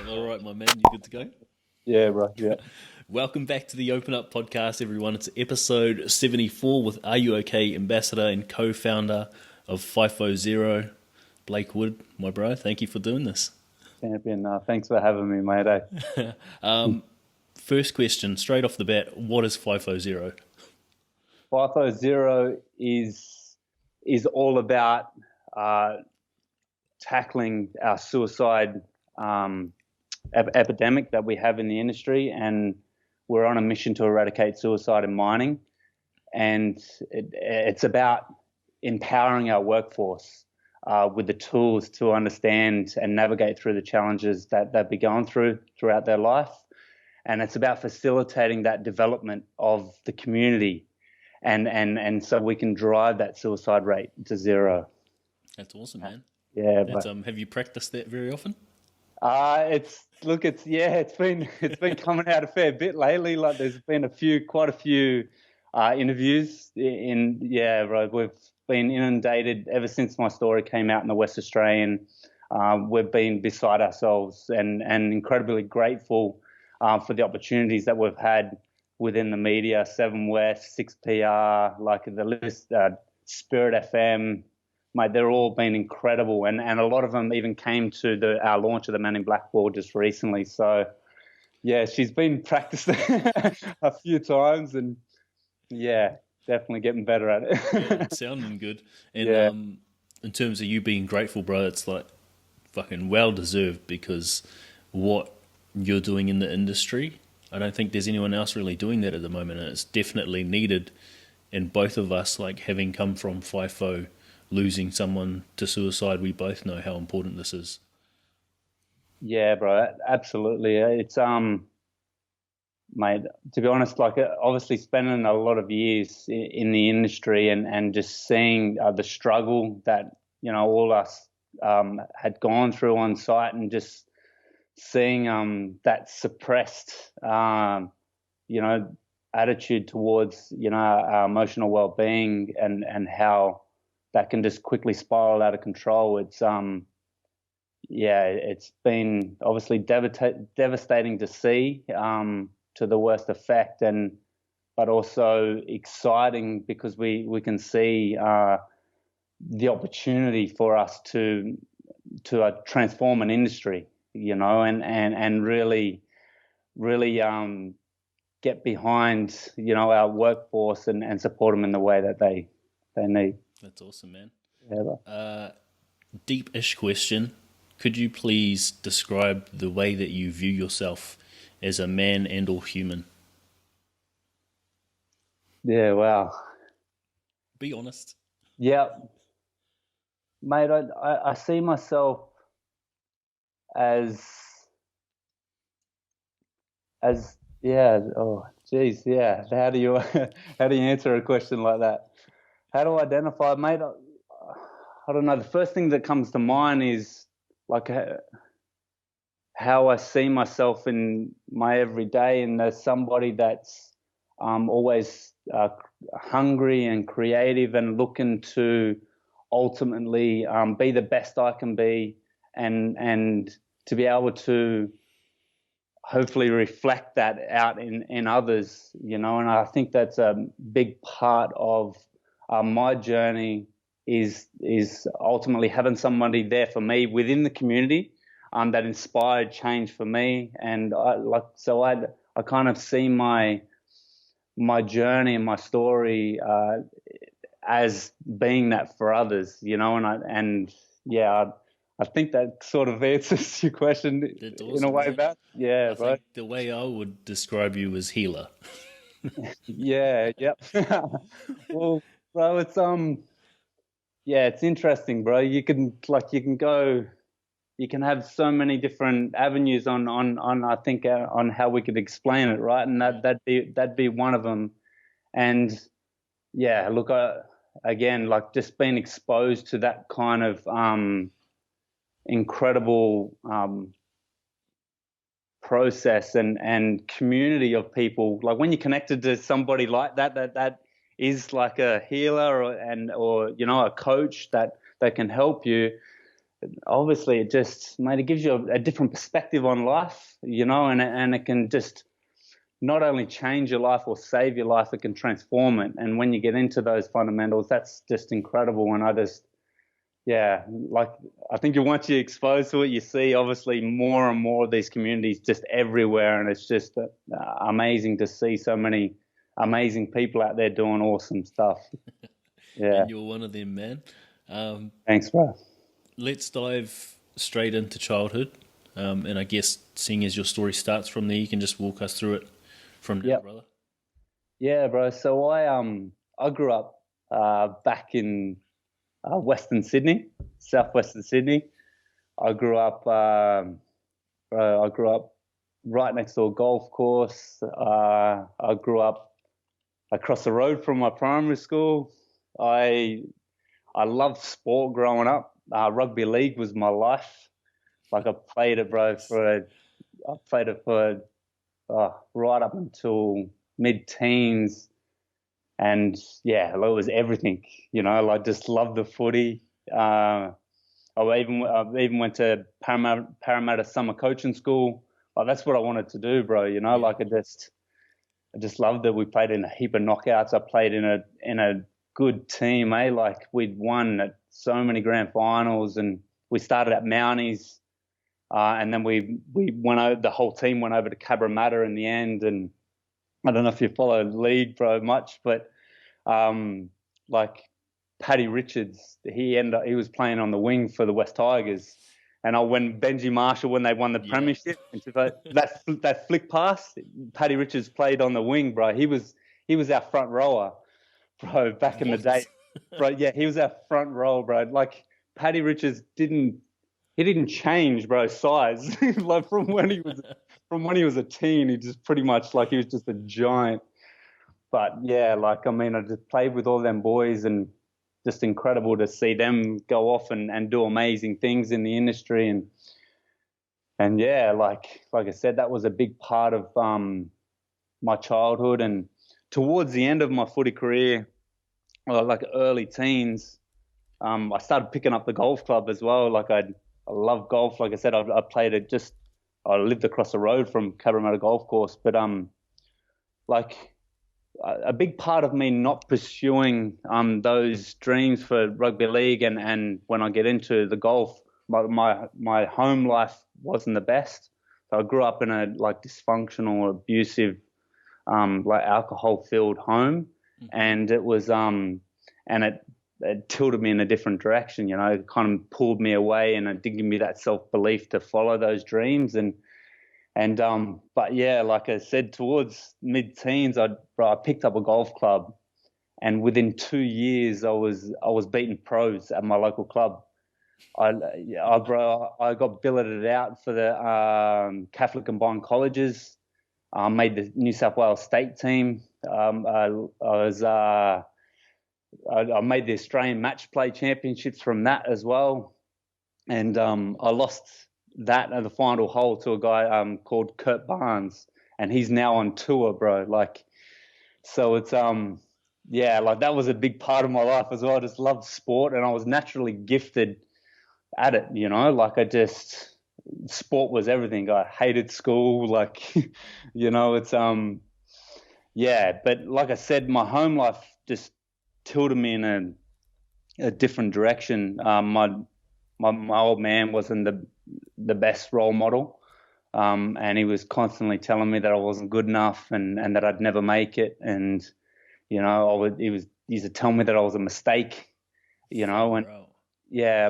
All right, my man, you good to go? Yeah, bro. Yeah. Welcome back to the Open Up podcast, everyone. It's episode 74 with Are You OK ambassador and co-founder of FIFO Zero, Blake Wood, my bro. Thank you for doing this. Champion. Thanks for having me, mate. First question, straight off the bat, what is FIFO Zero? FIFO Zero is all about tackling our suicide epidemic that we have in the industry, and we're on a mission to eradicate suicide in mining. And it's about empowering our workforce with the tools to understand and navigate through the challenges that they've been going throughout their life. And it's about facilitating that development of the community, and so we can drive that suicide rate to zero. That's awesome, man. Yeah, have you practiced that very often? It's been coming out a fair bit lately. Like there's been quite a few interviews right. We've been inundated ever since my story came out in the West Australian. We've been beside ourselves and incredibly grateful for the opportunities that we've had within the media, 7 West, 6PR, like the list, Spirit FM. Mate, they're all been incredible, and a lot of them even came to our launch of the Man in Black Ball just recently. So, yeah, she's been practicing a few times, and yeah, definitely getting better at it. Yeah, sounding good. And in terms of you being grateful, bro, it's like fucking well deserved, because what you're doing in the industry, I don't think there's anyone else really doing that at the moment, and it's definitely needed. And both of us, like having come from FIFO, losing someone to suicide, we both know how important this is. Yeah, bro, absolutely. It's mate, to be honest, like obviously spending a lot of years in the industry and just seeing the struggle that all us had gone through on site, and just seeing that suppressed attitude towards our emotional well-being, and how that can just quickly spiral out of control. It's it's been obviously devastating to see, to the worst effect, but also exciting because we can see the opportunity for us to transform an industry, and really get behind our workforce and support them in the way that they need. That's awesome, man. Yeah. Deep-ish question. Could you please describe the way that you view yourself as a man and or human? Yeah, wow. Be honest. Yeah. Mate, I see myself as oh geez, yeah. How do you answer a question like that? How do I identify, mate? I don't know. The first thing that comes to mind is like how I see myself in my everyday, and as somebody that's always hungry and creative and looking to ultimately be the best I can be, and to be able to hopefully reflect that out in others, and I think that's a big part of my journey is ultimately having somebody there for me within the community that inspired change for me. And I kind of see my journey and my story as being that for others, I think that sort of answers your question awesome, in a way, man. I think the way I would describe you is healer. Yeah, yep. Well, bro, it's it's interesting, bro. You can have so many different avenues on I think on how we could explain it, right? And that'd be one of them. And yeah, look, again, like just being exposed to that kind of incredible process and community of people. Like when you're connected to somebody like that is like a healer or a coach that can help you, obviously it just, mate, it gives you a different perspective on life, and it can just not only change your life or save your life, it can transform it. And when you get into those fundamentals, that's just incredible. And I think once you're exposed to it, you see obviously more and more of these communities just everywhere. And it's just amazing to see so many amazing people out there doing awesome stuff. Yeah. And you're one of them, man. Thanks, bro. Let's dive straight into childhood. And I guess seeing as your story starts from there, you can just walk us through it from now, brother. Yeah, bro. So I grew up back in Western Sydney, southwestern Sydney. I grew up right next to a golf course. I grew up across the road from my primary school. I loved sport growing up. Rugby league was my life. Like I played it, bro. I played it for right up until mid-teens. And yeah, it was everything, like just loved the footy. I even went to Parramatta summer coaching school. Like that's what I wanted to do, bro. Like I just loved it. We played in a heap of knockouts. I played in a good team, eh? Like we'd won at so many grand finals, and we started at Mounties, and then we went over. The whole team went over to Cabramatta in the end, and I don't know if you follow league, bro, much, but like Paddy Richards, he was playing on the wing for the West Tigers, and when Benji Marshall, when they won the premiership, that flick pass, Paddy Richards played on the wing, bro. He was our front rower, bro, back in the day, bro. Yeah, he was our front row, bro. Like Paddy Richards didn't change, bro, size like from when he was a teen. He just pretty much he was just a giant. But yeah, I just played with all them boys, and just incredible to see them go off and do amazing things in the industry. And yeah, like I said, that was a big part of my childhood. And towards the end of my footy career, like early teens, I started picking up the golf club as well. I love golf. Like I said, I played it I lived across the road from Cabramatta Golf Course. But a big part of me not pursuing those dreams for rugby league and when I get into the golf, my home life wasn't the best. So I grew up in a dysfunctional, abusive, alcohol-filled home, and it was and it tilted me in a different direction. It kind of pulled me away, and it didn't give me that self-belief to follow those dreams. But yeah, like I said, towards mid-teens, I picked up a golf club, and within 2 years, I was beating pros at my local club. I got billeted out for the Catholic combined colleges. Made the New South Wales state team. I made the Australian match play championships from that as well, and I lost that at the final hole to a guy called Kurt Barnes, and he's now on tour, bro. So it's that was a big part of my life as well. I just loved sport, and I was naturally gifted at it. Sport was everything. I hated school, it's but like I said, my home life just tilted me in a different direction. My old man wasn't the best role model, and he was constantly telling me that I wasn't good enough and that I'd never make it, and he used to tell me that I was a mistake, and Bro. yeah,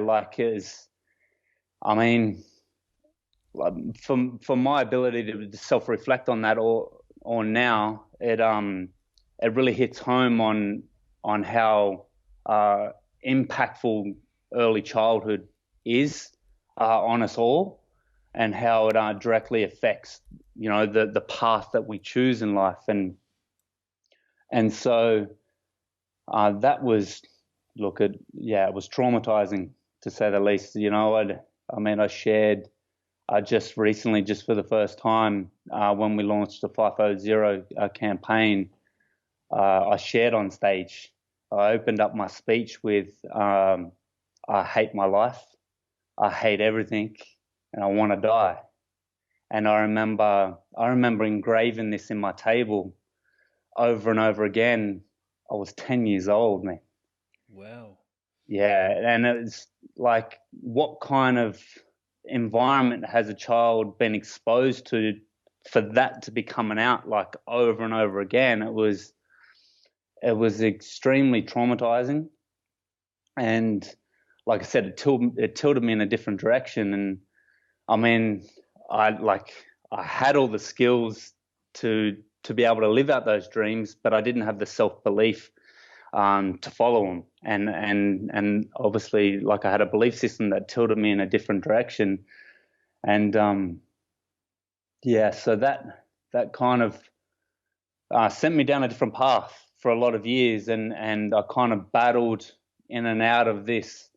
for my ability to self-reflect on that or now, it really hits home on how impactful early childhood is on us all, and how it directly affects the path that we choose in life. And so that was it was traumatizing, to say the least. I shared just recently, just for the first time, when we launched the FIFO Zero campaign, I shared on stage. I opened up my speech with I hate my life. I hate everything and I want to die. And I remember engraving this in my table over and over again. I was 10 years old, man. Wow. Yeah, and it's like, what kind of environment has a child been exposed to for that to be coming out like over and over again? It was extremely traumatizing, and like I said, it tilted me in a different direction. And I mean, I had all the skills to be able to live out those dreams, but I didn't have the self belief to follow them. And obviously, like, I had a belief system that tilted me in a different direction. And yeah, so that kind of sent me down a different path for a lot of years, and I kind of battled in and out of this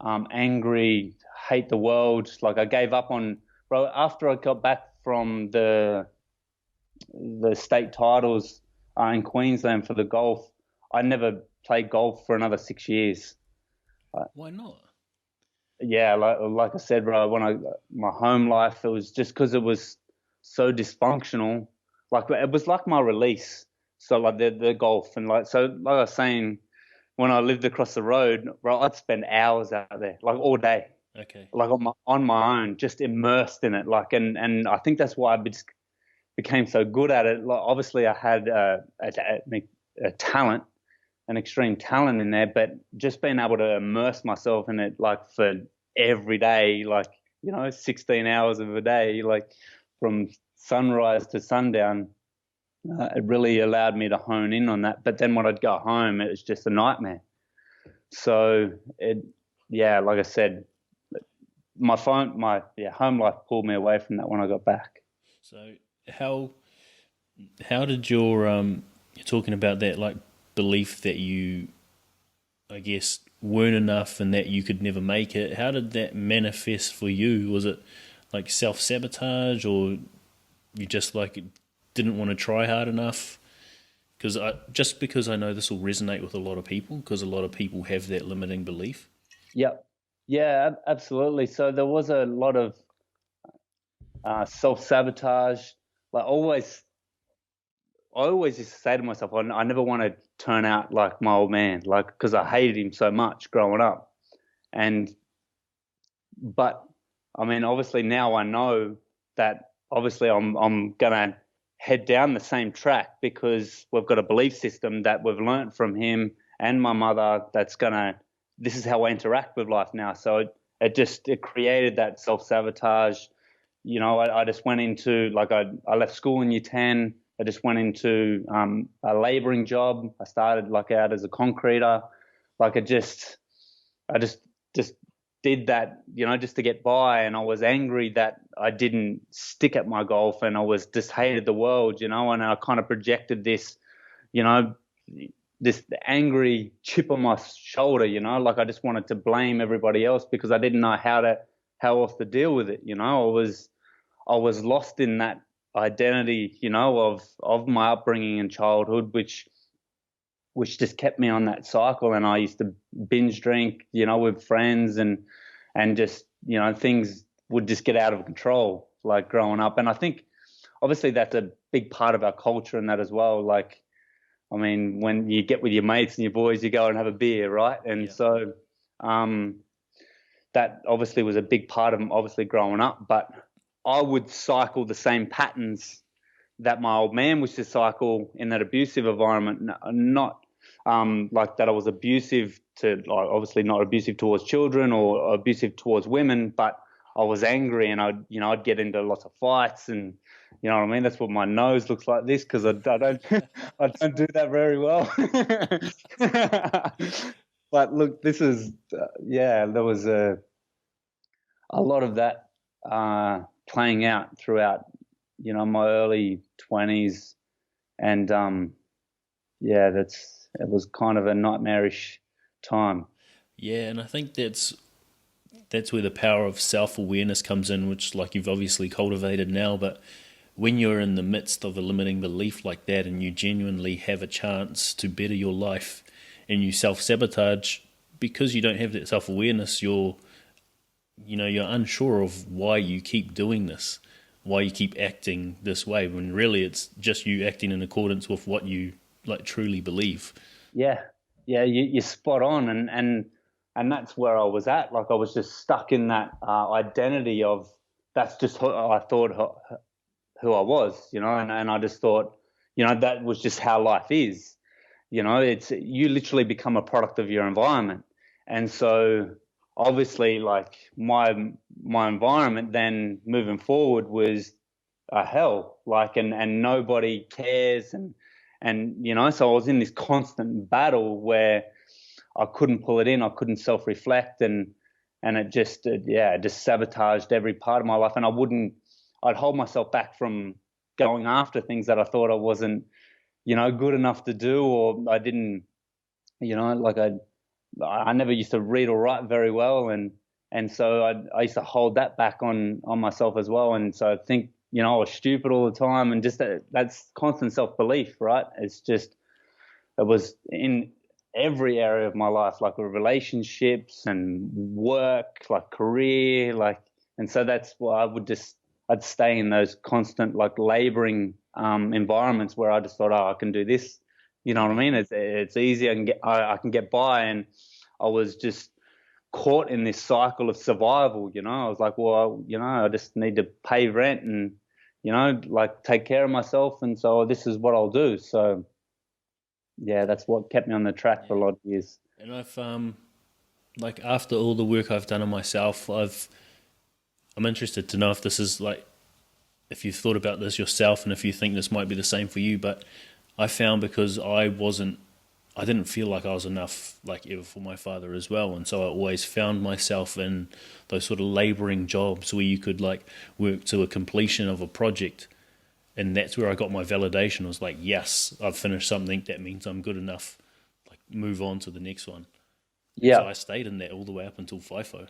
angry, hate the world. Like, I gave up on, bro, after I got back from the state titles in Queensland for the golf. I never played golf for another 6 years. Why not? Yeah, like I said, bro, my home life, it was just because it was so dysfunctional. Like, it was like my release. So like the golf, and like I was saying, when I lived across the road, bro, I'd spend hours out there, like all day, Okay. like on my own, just immersed in it. Like, and I think that's why became so good at it. Like, obviously, I had a talent, an extreme talent in there, but just being able to immerse myself in it, like, for every day, like, 16 hours of a day, like, from sunrise to sundown, it really allowed me to hone in on that. But then when I'd go home, it was just a nightmare. So yeah, like I said, my home life pulled me away from that when I got back. So how did you're talking about that, like, belief that you, I guess, weren't enough and that you could never make it? How did that manifest for you? Was it like self-sabotage, or you just, like, didn't want to try hard enough? Because I know this will resonate with a lot of people, because a lot of people have that limiting belief. Yep. Yeah, absolutely. So there was a lot of self-sabotage. Like, I always used to say to myself, I never want to turn out like my old man, like, because I hated him so much growing up. And but I mean, obviously now I know that obviously I'm gonna head down the same track, because we've got a belief system that we've learnt from him and my mother that's gonna, this is how I interact with life now. So it created that self-sabotage. I just went into, like, I left school in year 10. I just went into a labouring job. I started, like, out as a concreter. Like, I just did that, just to get by. And I was angry that I didn't stick at my golf, and I was just hated the world, and I kind of projected this, you know, this angry chip on my shoulder, like, I just wanted to blame everybody else because I didn't know how else to deal with it. I was lost in that identity, of my upbringing and childhood, which just kept me on that cycle. And I used to binge drink, with friends, and just, things would just get out of control, like, growing up. And I think obviously that's a big part of our culture and that as well. Like, I mean, when you get with your mates and your boys, you go and have a beer, right? And Yeah. so that obviously was a big part of obviously growing up. But I would cycle the same patterns that my old man was to cycle in that abusive environment. Not like that I was abusive to, like, obviously not abusive towards children or abusive towards women, but I was angry, and I'd get into lots of fights, and you know what I mean. That's what my nose looks like this, because I don't I don't do that very well. But look, this is yeah, there was a lot of that playing out throughout, my early 20s, and yeah, it was kind of a nightmarish time. Yeah, and I think that's where the power of self-awareness comes in, which, like, you've obviously cultivated now. But when you're in the midst of a limiting belief like that, and you genuinely have a chance to better your life, and you self-sabotage because you don't have that self-awareness, you're unsure of why you keep doing this, why you keep acting this way, when really it's just you acting in accordance with what you like truly believe. Yeah, yeah, you're spot on, and that's where I was at. Like I was just stuck in that identity of that's just who I thought who I was, and I just thought, that was just how life is. It's you literally become a product of your environment, and so obviously, like my environment then moving forward was a hell, like, and nobody cares, and so I was in this constant battle where I couldn't pull it in, I couldn't self-reflect, and it just it just sabotaged every part of my life, and I'd hold myself back from going after things that I thought I wasn't good enough to do, or I didn't, like I never used to read or write very well, and so I used to hold that back on myself as well, and so I think I was stupid all the time, and just that's constant self-belief, right? It was in every area of my life, like with relationships and work, like career, like, and so that's why I'd stay in those constant like laboring environments where I just thought, oh, I can do this. You know what I mean? It's easy. I can get by, and I was just caught in this cycle of survival. I was like, well, I just need to pay rent and like take care of myself, and so this is what I'll do. So yeah, that's what kept me on the track for a lot of years. And I've like after all the work I've done on myself, I'm interested to know if this is like if you've thought about this yourself and if you think this might be the same for you. But I found because I didn't feel like I was enough, like ever for my father as well, and so I always found myself in those sort of labouring jobs where you could like work to a completion of a project, and that's where I got my validation. I was like, yes, I've finished something. That means I'm good enough. Like move on to the next one. And so Yeah, I stayed in that all the way up until FIFO.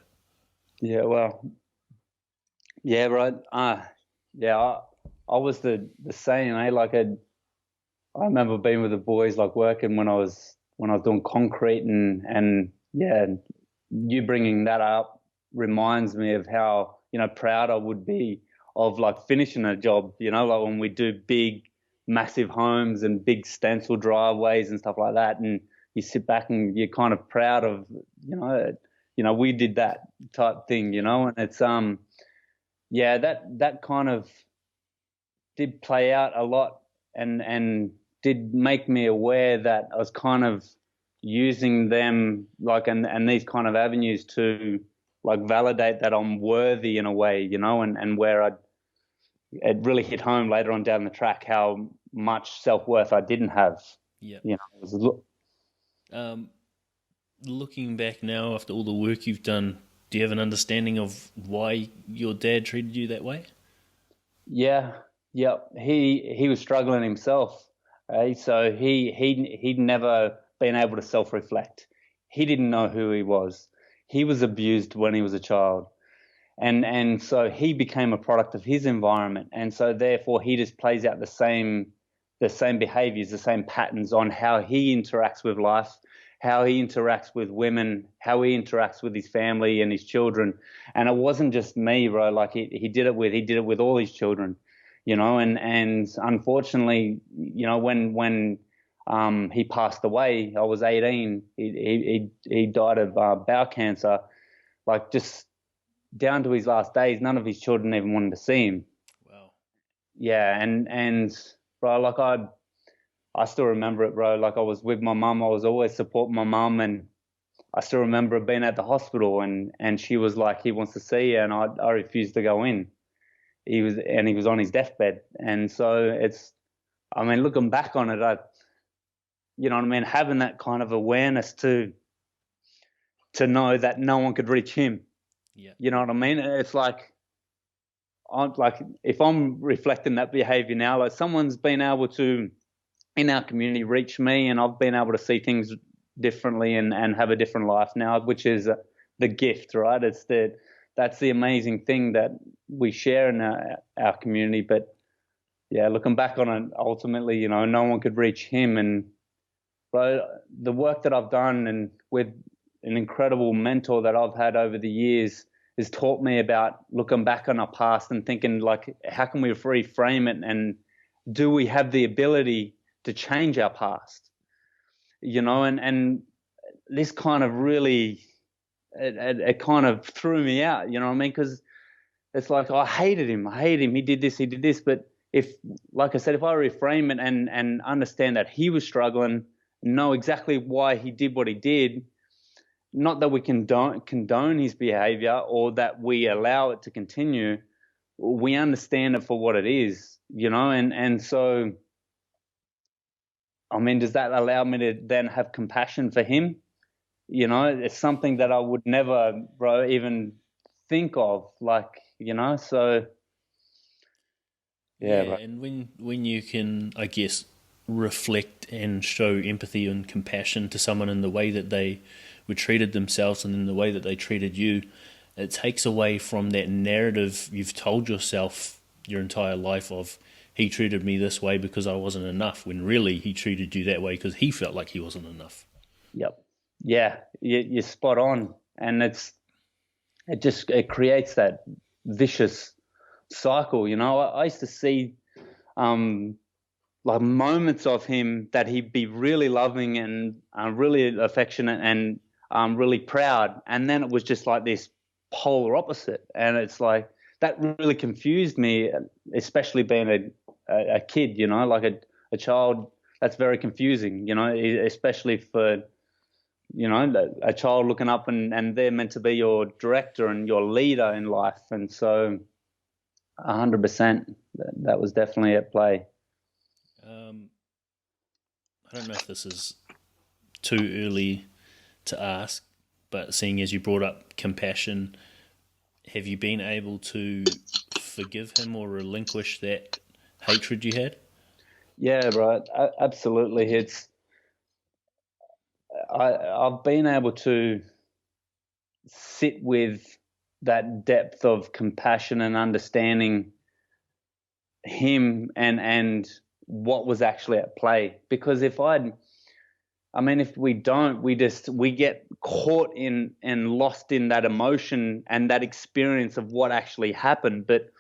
yeah, well, yeah, right. Yeah, I was the same. Like I remember being with the boys, like working when I was doing concrete, and yeah, you bringing that up reminds me of how proud I would be of like finishing a job. Like when we do big, massive homes and big stencil driveways and stuff like that, and you sit back and you're kind of proud of we did that type thing, and it's yeah, that kind of did play out a lot, and did make me aware that I was kind of using them like and these kind of avenues to like validate that I'm worthy in a way, and where it really hit home later on down the track how much self-worth I didn't have. Yeah. It was, Um, Looking back now after all the work you've done, do you have an understanding of why your dad treated you that way? yeah, yeah. He was struggling himself, so he'd never been able to self-reflect. He didn't know who he was. He was abused when he was a child, and so he became a product of his environment, and so therefore he just plays out the same behaviors, the same patterns on how he interacts with life, how he interacts with women, how he interacts with his family and his children. And it wasn't just me, bro. Like he did it with all his children, and unfortunately, when he passed away, I was 18. He died of bowel cancer. Like just down to his last days, none of his children even wanted to see him. Wow. Yeah, and bro, like I still remember it, bro. Like I was with my mum. I was always supporting my mum, and I still remember being at the hospital, and she was like, he wants to see you, and I refused to go in. He was on his deathbed, and so I mean, looking back on it, you know what I mean, having that kind of awareness to know that no one could reach him. Yeah. You know what I mean? It's like if I'm reflecting that behavior now, like someone's been able to in our community reach me, and I've been able to see things differently and have a different life now, which is the gift, right? That's the amazing thing that we share in our community. But yeah, looking back on it, ultimately, no one could reach him. And bro, the work that I've done and with an incredible mentor that I've had over the years, has taught me about looking back on our past and thinking, like, how can we reframe it, and do we have the ability to change our past? And this kind of really, it kind of threw me out, you know what I mean? Because it's like, I hated him. He did this. But if, like I said, if I reframe it and understand that he was struggling, know exactly why he did what he did, not that we condone his behavior or that we allow it to continue, we understand it for what it is, and so, I mean, does that allow me to then have compassion for him? It's something that I would never, bro, even think of, like, so yeah, bro. And when you can, I guess, reflect and show empathy and compassion to someone in the way that they were treated themselves and in the way that they treated you, it takes away from that narrative you've told yourself your entire life of, he treated me this way because I wasn't enough, when really he treated you that way because he felt like he wasn't enough. Yep. Yeah, you're spot on. And it creates that vicious cycle. I used to see like moments of him that he'd be really loving and really affectionate and really proud, and then it was just like this polar opposite, and it's like that really confused me, especially being a kid, like a child. That's very confusing, especially for a child looking up and they're meant to be your director and your leader in life, and so 100% that was definitely at play. I don't know if this is too early to ask, but seeing as you brought up compassion, have you been able to forgive him or relinquish that hatred you had? Yeah, bro, absolutely. I've been able to sit with that depth of compassion and understanding him and what was actually at play. Because if we don't, we get caught in and lost in that emotion and that experience of what actually happened. But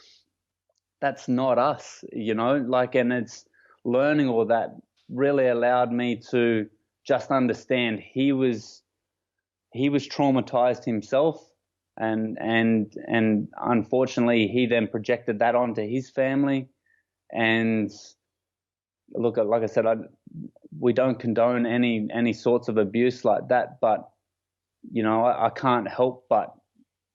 that's not us, and it's learning all that really allowed me to just understand he was traumatized himself, and unfortunately he then projected that onto his family. And look, like I said, we don't condone any sorts of abuse like that, but I can't help but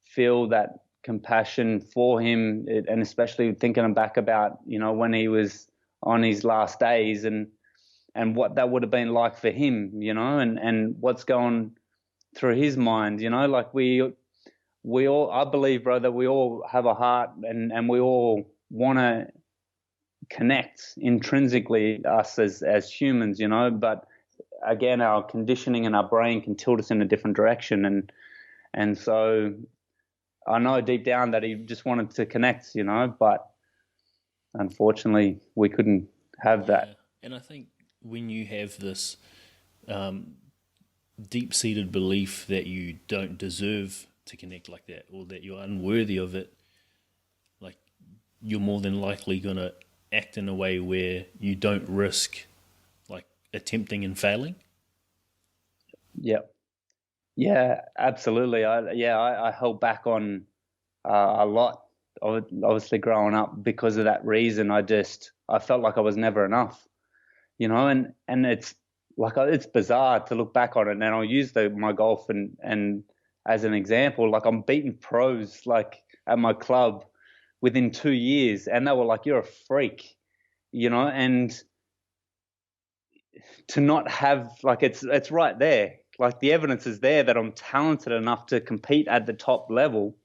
feel that compassion for him, and especially thinking back about when he was on his last days and what that would have been like for him, and what's going through his mind, like we all, I believe, bro, that we all have a heart, and we all want to connect intrinsically, us as humans, but again, our conditioning and our brain can tilt us in a different direction, and so I know deep down that he just wanted to connect, but unfortunately we couldn't have that. And I think when you have this deep-seated belief that you don't deserve to connect like that, or that you're unworthy of it, like, you're more than likely going to act in a way where you don't risk, like, attempting and failing. Yeah, absolutely. I held back on a lot, obviously growing up, because of that reason. I felt like I was never enough, and it's like, it's bizarre to look back on it. And I'll use my golf and as an example. Like, I'm beating pros, like, at my club within 2 years, and they were like, "You're a freak," and to not have, like, it's right there. Like, the evidence is there that I'm talented enough to compete at the top level,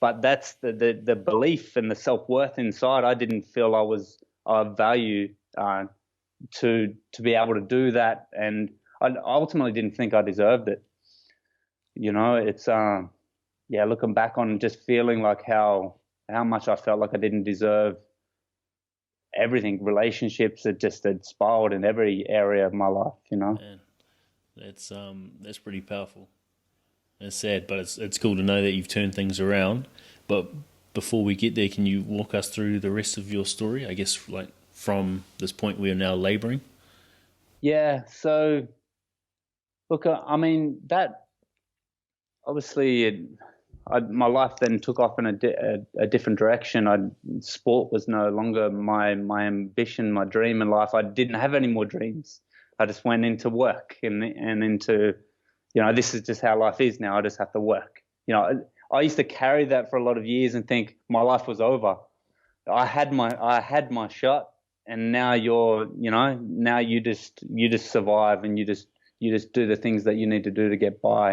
but that's the belief and the self-worth inside. I didn't feel I was of value to be able to do that, and I ultimately didn't think I deserved it. It's looking back on, just feeling like how much I felt like I didn't deserve everything. Relationships had spiraled in every area of my life. Man, that's pretty powerful. It's sad, but it's cool to know that you've turned things around. But before we get there, can you walk us through the rest of your story? I guess like from this point we are now labouring. Yeah. So look, I mean that obviously my life then took off in a different direction. Sport was no longer my ambition, my dream in life. I didn't have any more dreams. I just went into work and into, this is just how life is now. I just have to work. I used to carry that for a lot of years and think my life was over. I had my shot, and now now you just survive, and you just do the things that you need to do to get by.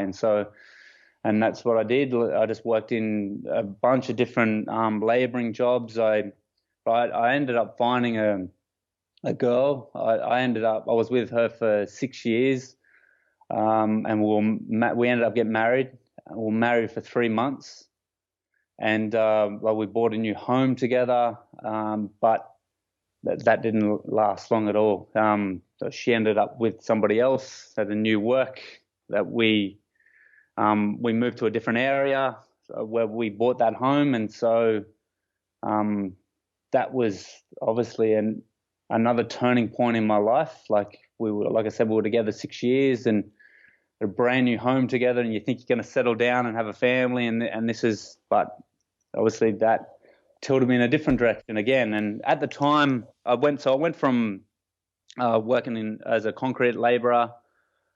And that's what I did. I just worked in a bunch of different labouring jobs. I ended up finding a girl. I was with her for 6 years, and we ended up getting married. We were married for 3 months, and we bought a new home together. But that didn't last long at all. So she ended up with somebody else at a new work that we moved to a different area where we bought that home, and so that was obviously another turning point in my life. Like I said, we were together 6 years and a brand new home together, and you think you're going to settle down and have a family, but obviously that tilted me in a different direction again. And at the time, I went from working as a concrete labourer.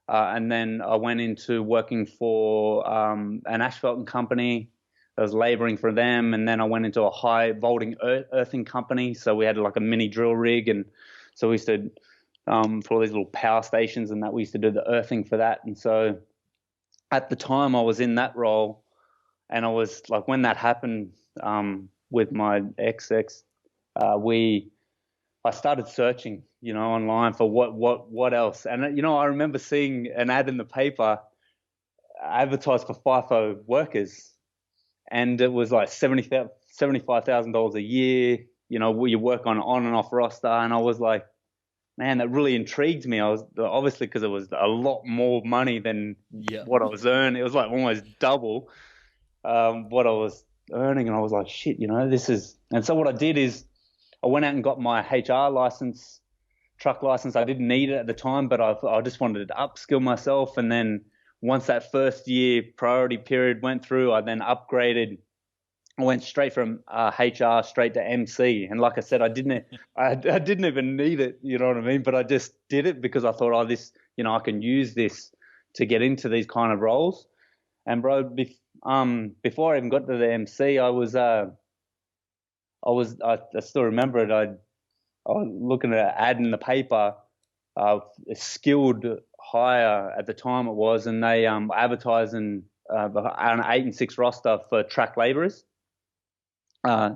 And then I went into working for an asphalt company. I was labouring for them, and then I went into a high voltage earthing company. So we had like a mini drill rig, and so we used to for all these little power stations, and that we used to do the earthing for that. And so at the time I was in that role, and I was like, when that happened with my ex, I started searching, online for what else. And, I remember seeing an ad in the paper advertised for FIFO workers, and it was like $75,000 a year, you work on and off roster. And I was like, man, that really intrigued me. I was obviously, because it was a lot more money than what I was earning. It was like almost double what I was earning. And I was like, shit, this is. And so what I did is, I went out and got my HR license, truck license. I didn't need it at the time, but I just wanted to upskill myself. And then once that first year priority period went through, I then upgraded. I went straight from HR straight to MC. And like I said, I didn't even need it, you know what I mean? But I just did it because I thought, I can use this to get into these kind of roles. And bro, before I even got to the MC, I still remember it. I was looking at an ad in the paper, a skilled hire at the time it was, and they advertising an 8 and 6 roster for track labourers.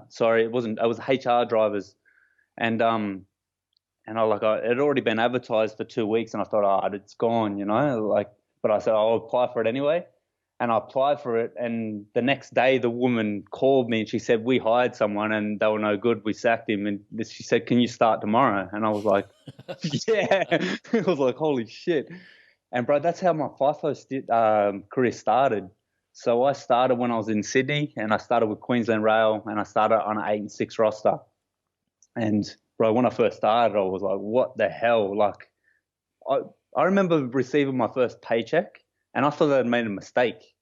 Sorry, it wasn't. It was HR drivers, and it had already been advertised for 2 weeks, and I thought, it's gone, But I said I'll apply for it anyway. And I applied for it, and the next day the woman called me and she said, we hired someone and they were no good. We sacked him. And she said, can you start tomorrow? And I was like, yeah. I was like, holy shit. And bro, that's how my FIFO career started. So I started when I was in Sydney, and I started with Queensland Rail, and I started on an 8 and 6 roster. And bro, when I first started, I was like, what the hell? Like, I remember receiving my first paycheck, and I thought I'd made a mistake.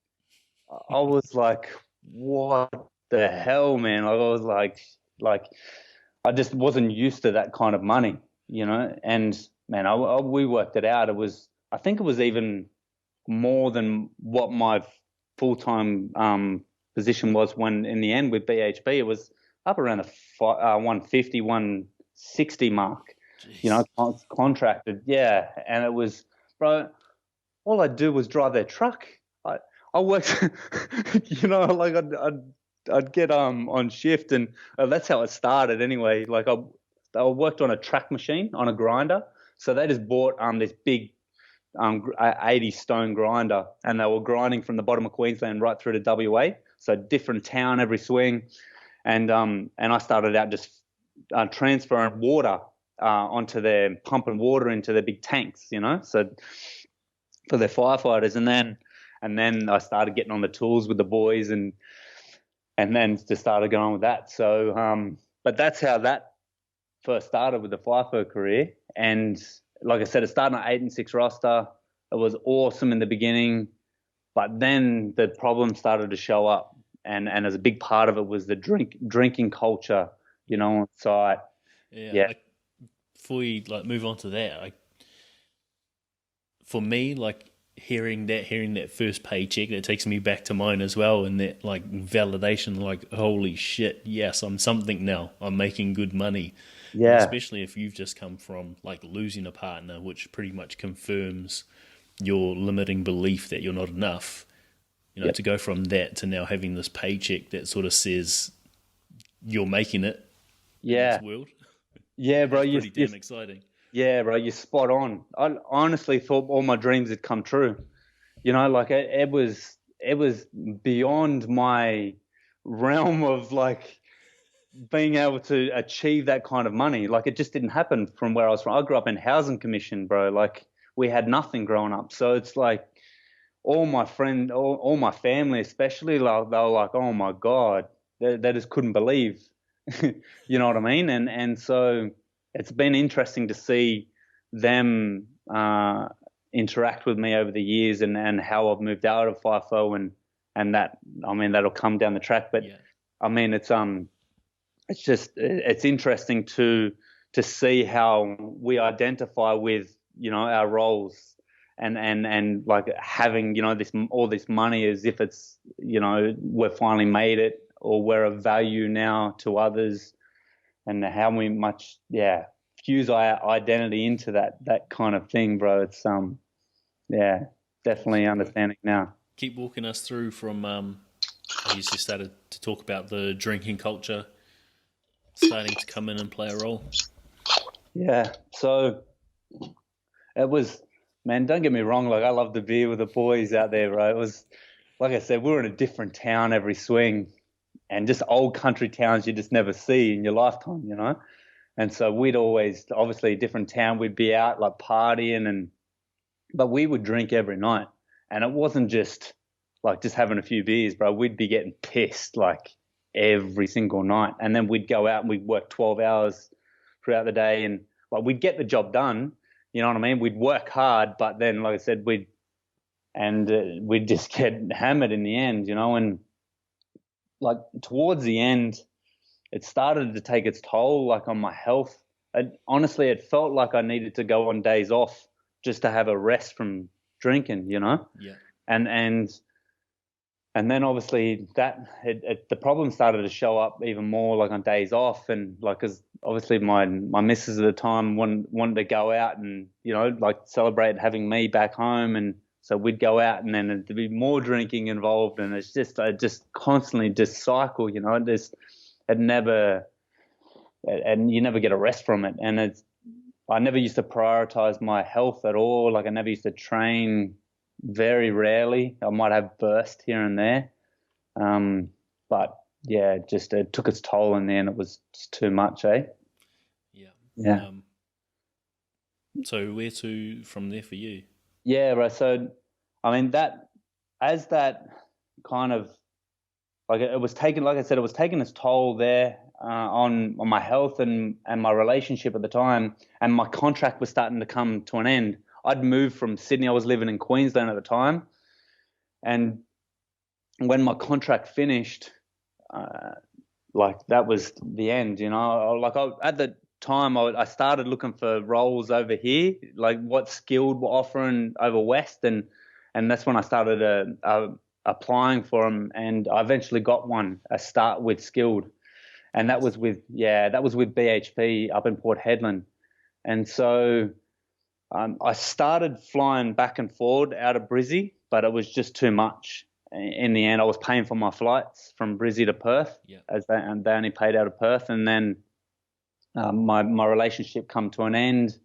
I was like, what the hell, man? I was like, I just wasn't used to that kind of money, And man, we worked it out. I think it was even more than what my full-time position was when in the end with BHP. It was up around the 150, 160 mark, Jeez. Contracted. Yeah. And it was, bro, all I'd do was drive their truck. I worked, I'd get on shift, and that's how it started anyway. Like I worked on a track machine, on a grinder. So they just bought this big 80 stone grinder, and they were grinding from the bottom of Queensland right through to WA. So different town every swing, and I started out just transferring water onto pumping water into their big tanks, so for their firefighters. And then and then I started getting on the tools with the boys, and then just started going with that. So, but that's how that first started with the FIFO career. And like I said, it started on an 8 and 6 roster. It was awesome in the beginning, but then the problems started to show up, and as a big part of it was the drinking culture, on site. Yeah. Before we move on to that, for me, hearing that first paycheck, that takes me back to mine as well, and that validation, holy shit, yes, I'm something now. I'm making good money. Yeah. And especially if you've just come from losing a partner, which pretty much confirms your limiting belief that you're not enough. To go from that to now having this paycheck that sort of says you're making it in this world. Yeah, bro. It's pretty damn exciting. Yeah, bro, you're spot on. I honestly thought all my dreams had come true. It was beyond my realm of being able to achieve that kind of money. It just didn't happen from where I was from. I grew up in housing commission, bro. We had nothing growing up. So it's all my friends, all my family especially, they were like, oh my God, they just couldn't believe. You know what I mean? And so it's been interesting to see them interact with me over the years, and how I've moved out of FIFO, and that, that'll come down the track. But it's interesting to see how we identify with our roles, and having this money as if it's we've finally made it, or we're of value now to others, and how we much fuse our identity into that kind of thing, bro. It's definitely understanding now. Keep walking us through from you just started to talk about the drinking culture starting to come in and play a role. Yeah, so it was, man, don't get me wrong, I love the beer with the boys out there, bro. It was, like I said, we were in a different town every swing, and just old country towns you just never see in your lifetime, And so we'd always, obviously, a different town, we'd be out partying, but we would drink every night. And it wasn't just just having a few beers, bro. We'd be getting pissed every single night. And then we'd go out and we'd work 12 hours throughout the day, and we'd get the job done. You know what I mean? We'd work hard, but then, like I said, we'd just get hammered in the end, and towards the end, it started to take its toll, on my health. Honestly, it felt like I needed to go on days off just to have a rest from drinking, Yeah. And then obviously the problem started to show up even more on days off, and because obviously my missus at the time wanted to go out and celebrate having me back home, and so we'd go out, and then there'd be more drinking involved, and it's just constantly just cycle, and you never get a rest from it. And I never used to prioritize my health at all. I never used to train, very rarely. I might have bursts here and there. But yeah, it took its toll in the end. It was just too much, eh? Yeah. Yeah. So where to from there for you? Yeah, right. So, that kind of, it was taking, like I said, it was taking its toll there on my health and my relationship at the time, and my contract was starting to come to an end. I'd moved from Sydney. I was living in Queensland at the time, and when my contract finished, that was the end. At the time, I started looking for roles over here, what Skilled were offering over West, and that's when I started applying for them, and I eventually got one, a start with Skilled, and that was with BHP up in Port Hedland. And so I started flying back and forward out of Brizzy, but it was just too much. In the end, I was paying for my flights from Brizzy to Perth, and they only paid out of Perth. And then my relationship come to an end,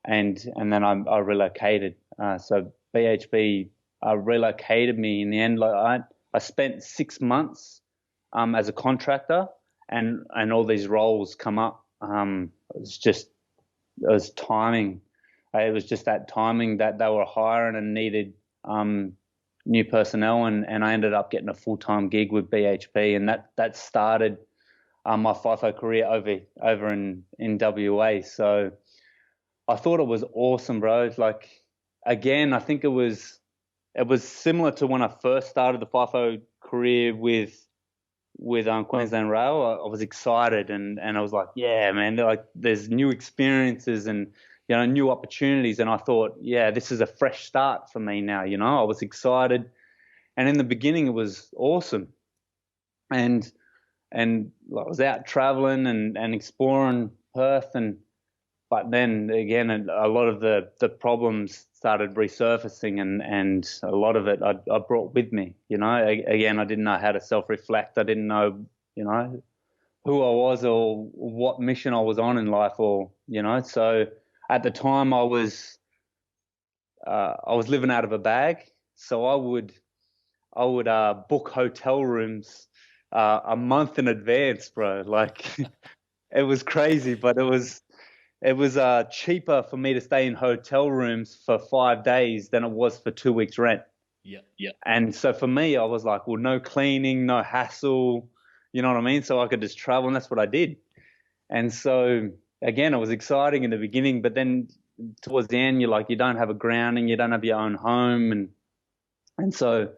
and then I relocated. So BHP relocated me in the end. I spent 6 months as a contractor, and all these roles come up. It was timing. It was just that timing that they were hiring and needed new personnel, and I ended up getting a full-time gig with BHP, and that started my FIFO career over in WA. So I thought it was awesome, bro. It's like, again, I think it was similar to when I first started the FIFO career with Queensland Rail. I was excited, and I was like, yeah, man, like there's new experiences and new opportunities, and I thought, yeah, this is a fresh start for me now. I was excited, and in the beginning it was awesome, and I was out traveling and exploring Perth, but then again, a lot of the problems started resurfacing, and a lot of it I brought with me. Again, I didn't know how to self-reflect. I didn't know, who I was or what mission I was on in life, or So at the time, I was living out of a bag, so I would book hotel rooms a month in advance, bro. Like it was crazy, but it was cheaper for me to stay in hotel rooms for 5 days than it was for 2 weeks rent. Yeah. Yeah. And so for me, I was like, well, no cleaning, no hassle, you know what I mean? So I could just travel, and that's what I did. And so again, it was exciting in the beginning, but then towards the end, you don't have a grounding, you don't have your own home, and so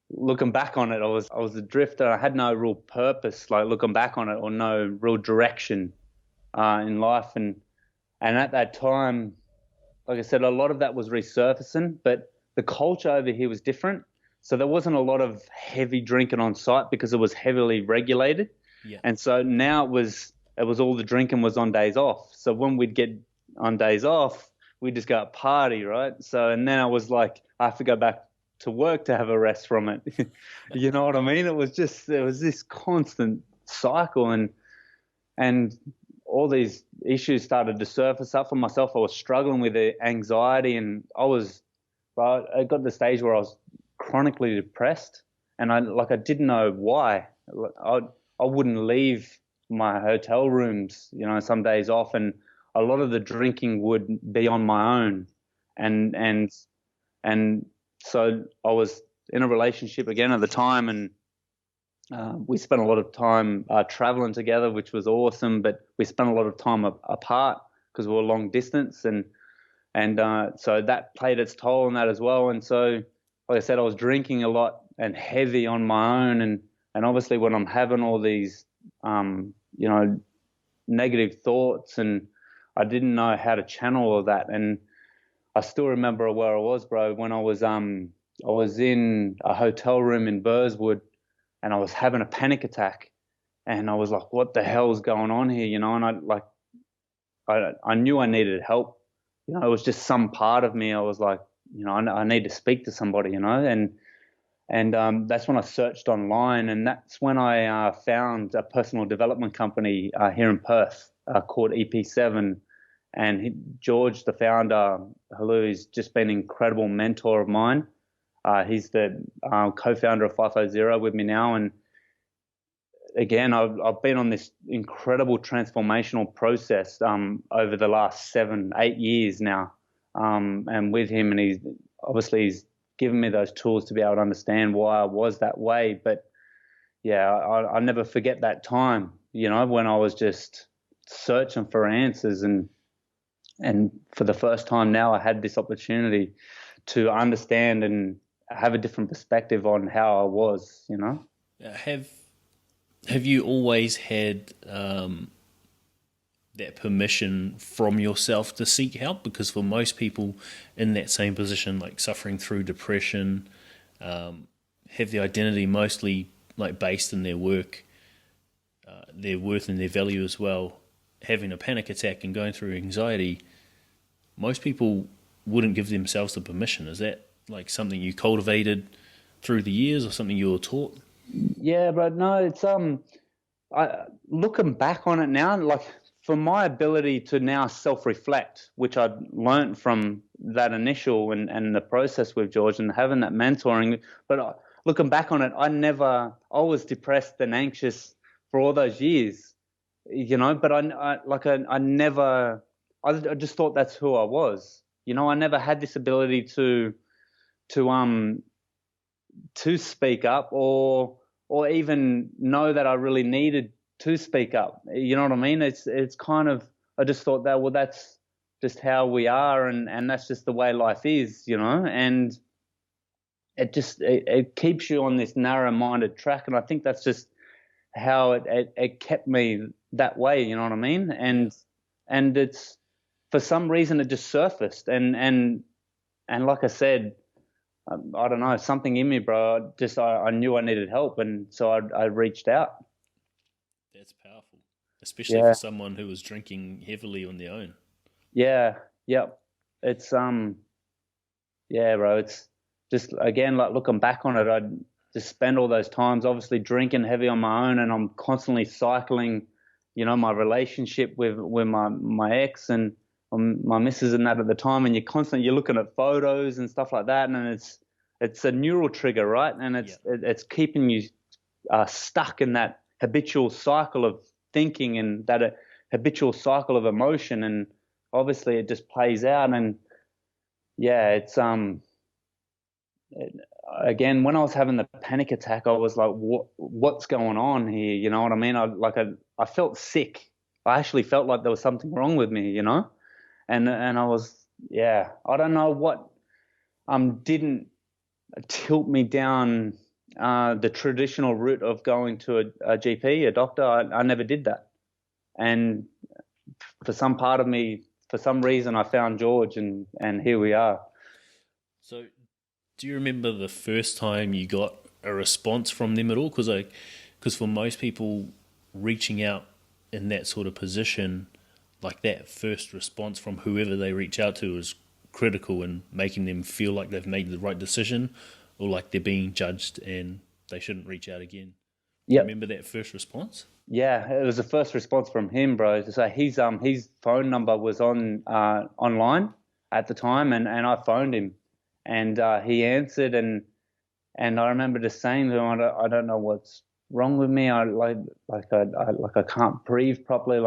looking back on it, I was a drifter. I had no real purpose, like looking back on it, or no real direction in life, and at that time, like I said, a lot of that was resurfacing, but the culture over here was different. So there wasn't a lot of heavy drinking on site because it was heavily regulated. Yeah. And so now it was all the drinking was on days off. So when we'd get on days off, we'd just go out party, right? So, and then I was like, I have to go back to work to have a rest from it. You know what I mean? It was this constant cycle, and all these issues started to surface up for myself. I was struggling with the anxiety, and I got to the stage where I was chronically depressed, and I didn't know why. I wouldn't leave my hotel rooms, some days off, and a lot of the drinking would be on my own, and so I was in a relationship again at the time, and we spent a lot of time traveling together, which was awesome, but we spent a lot of time apart because we were long distance, and so that played its toll on that as well. And so, like I said, I was drinking a lot and heavy on my own, and obviously when I'm having all these negative thoughts, and I didn't know how to channel all of that. And I still remember where I was, bro, when I was in a hotel room in Burswood, and I was having a panic attack, and I was like, what the hell's going on here? And I knew I needed help. It was just some part of me. I was like, I need to speak to somebody, and that's when I searched online, and that's when I found a personal development company here in Perth called EP7. And George, the founder, he's just been an incredible mentor of mine. He's the co-founder of FIFO Zero with me now, and again, I've been on this incredible transformational process over the last 7-8 years now, and with him, and he's given me those tools to be able to understand why I was that way. But yeah, I never forget that time, when I was just searching for answers, and for the first time now I had this opportunity to understand and have a different perspective on how I was, Have you always had that permission from yourself to seek help? Because for most people in that same position, like suffering through depression, have the identity mostly like based in their work, their worth and their value as well. Having a panic attack and going through anxiety, most people wouldn't give themselves the permission. Is that like something you cultivated through the years, or something you were taught? Yeah, bro. No, it's looking back on it now, like for my ability to now self-reflect, which I learned from that initial and the process with George and having that mentoring. But looking back on it, I was depressed and anxious for all those years, But I just thought that's who I was. I never had this ability to to speak up, or even know that I really needed to speak up. You know what I mean? It's kind of, I just thought that, well, that's just how we are, and that's just the way life is, you know. And it keeps you on this narrow-minded track, and I think that's just how it kept me that way. You know what I mean? And it's, for some reason, it just surfaced, and like I said, I don't know, something in me, bro. I knew I needed help, and so I reached out. That's powerful, especially for someone who was drinking heavily on their own. Yeah, yep. It's yeah, bro. It's just, again, like, looking back on it, I'd just spend all those times obviously drinking heavy on my own, and I'm constantly cycling, you know, my relationship with my ex and my missus and that at the time, and you're looking at photos and stuff like that, and it's a neural trigger, right? And it's keeping you stuck in that habitual cycle of thinking, and that habitual cycle of emotion, and obviously it just plays out. And yeah, it's again, when I was having the panic attack, I was like, what's going on here? You know what I mean? I felt sick. I actually felt like there was something wrong with me, you know? And I was, yeah, I don't know what didn't tilt me down the traditional route of going to a GP, a doctor. I never did that. And for some part of me, for some reason, I found George, and here we are. So do you remember the first time you got a response from them at all? Because for most people, reaching out in that sort of position, like, that first response from whoever they reach out to is critical in making them feel like they've made the right decision, or like they're being judged and they shouldn't reach out again. Do you remember that first response? Yeah, it was the first response from him, bro. So his phone number was on online at the time, and I phoned him, and he answered, and I remember just saying to him, I don't know what's wrong with me. I can't breathe properly,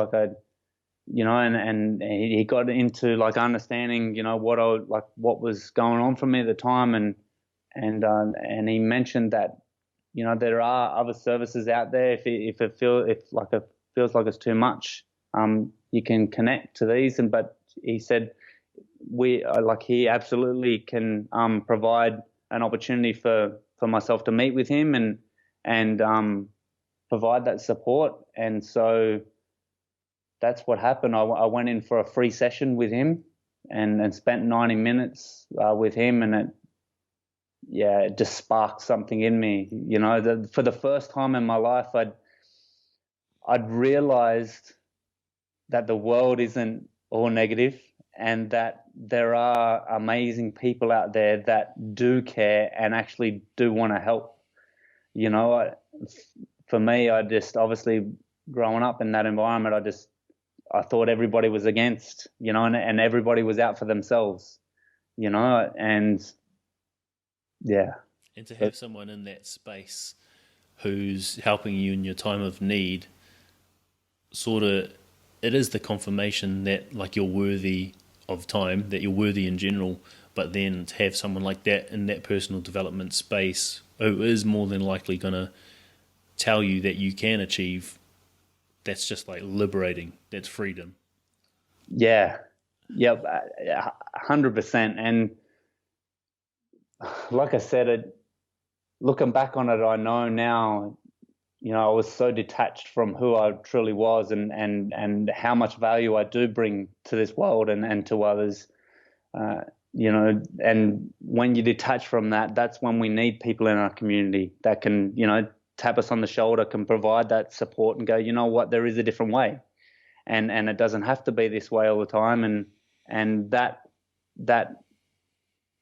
you know, and he got into, like, understanding, you know, what was going on for me at the time, and he mentioned that, you know, there are other services out there. If it feels like it's too much, you can connect to these. But he said he absolutely can provide an opportunity for myself to meet with him and provide that support. And so that's what happened. I went in for a free session with him and spent 90 minutes with him, and it just sparked something in me. You know, for the first time in my life, I'd realized that the world isn't all negative, and that there are amazing people out there that do care and actually do want to help. You know, for me, I just, obviously, growing up in that environment, I thought everybody was against, you know, and everybody was out for themselves, you know, and yeah. And to have someone in that space who's helping you in your time of need, sort of, it is the confirmation that, like, you're worthy of time, that you're worthy in general, but then to have someone like that in that personal development space who is more than likely going to tell you that you can achieve, that's just, like, liberating. That's freedom. Yeah. Yep. 100%. And like I said, looking back on it, I know now, you know, I was so detached from who I truly was, and how much value I do bring to this world and to others, you know. And when you detach from that, that's when we need people in our community that can, you know, tap us on the shoulder, can provide that support and go, you know what, there is a different way, and it doesn't have to be this way all the time. And that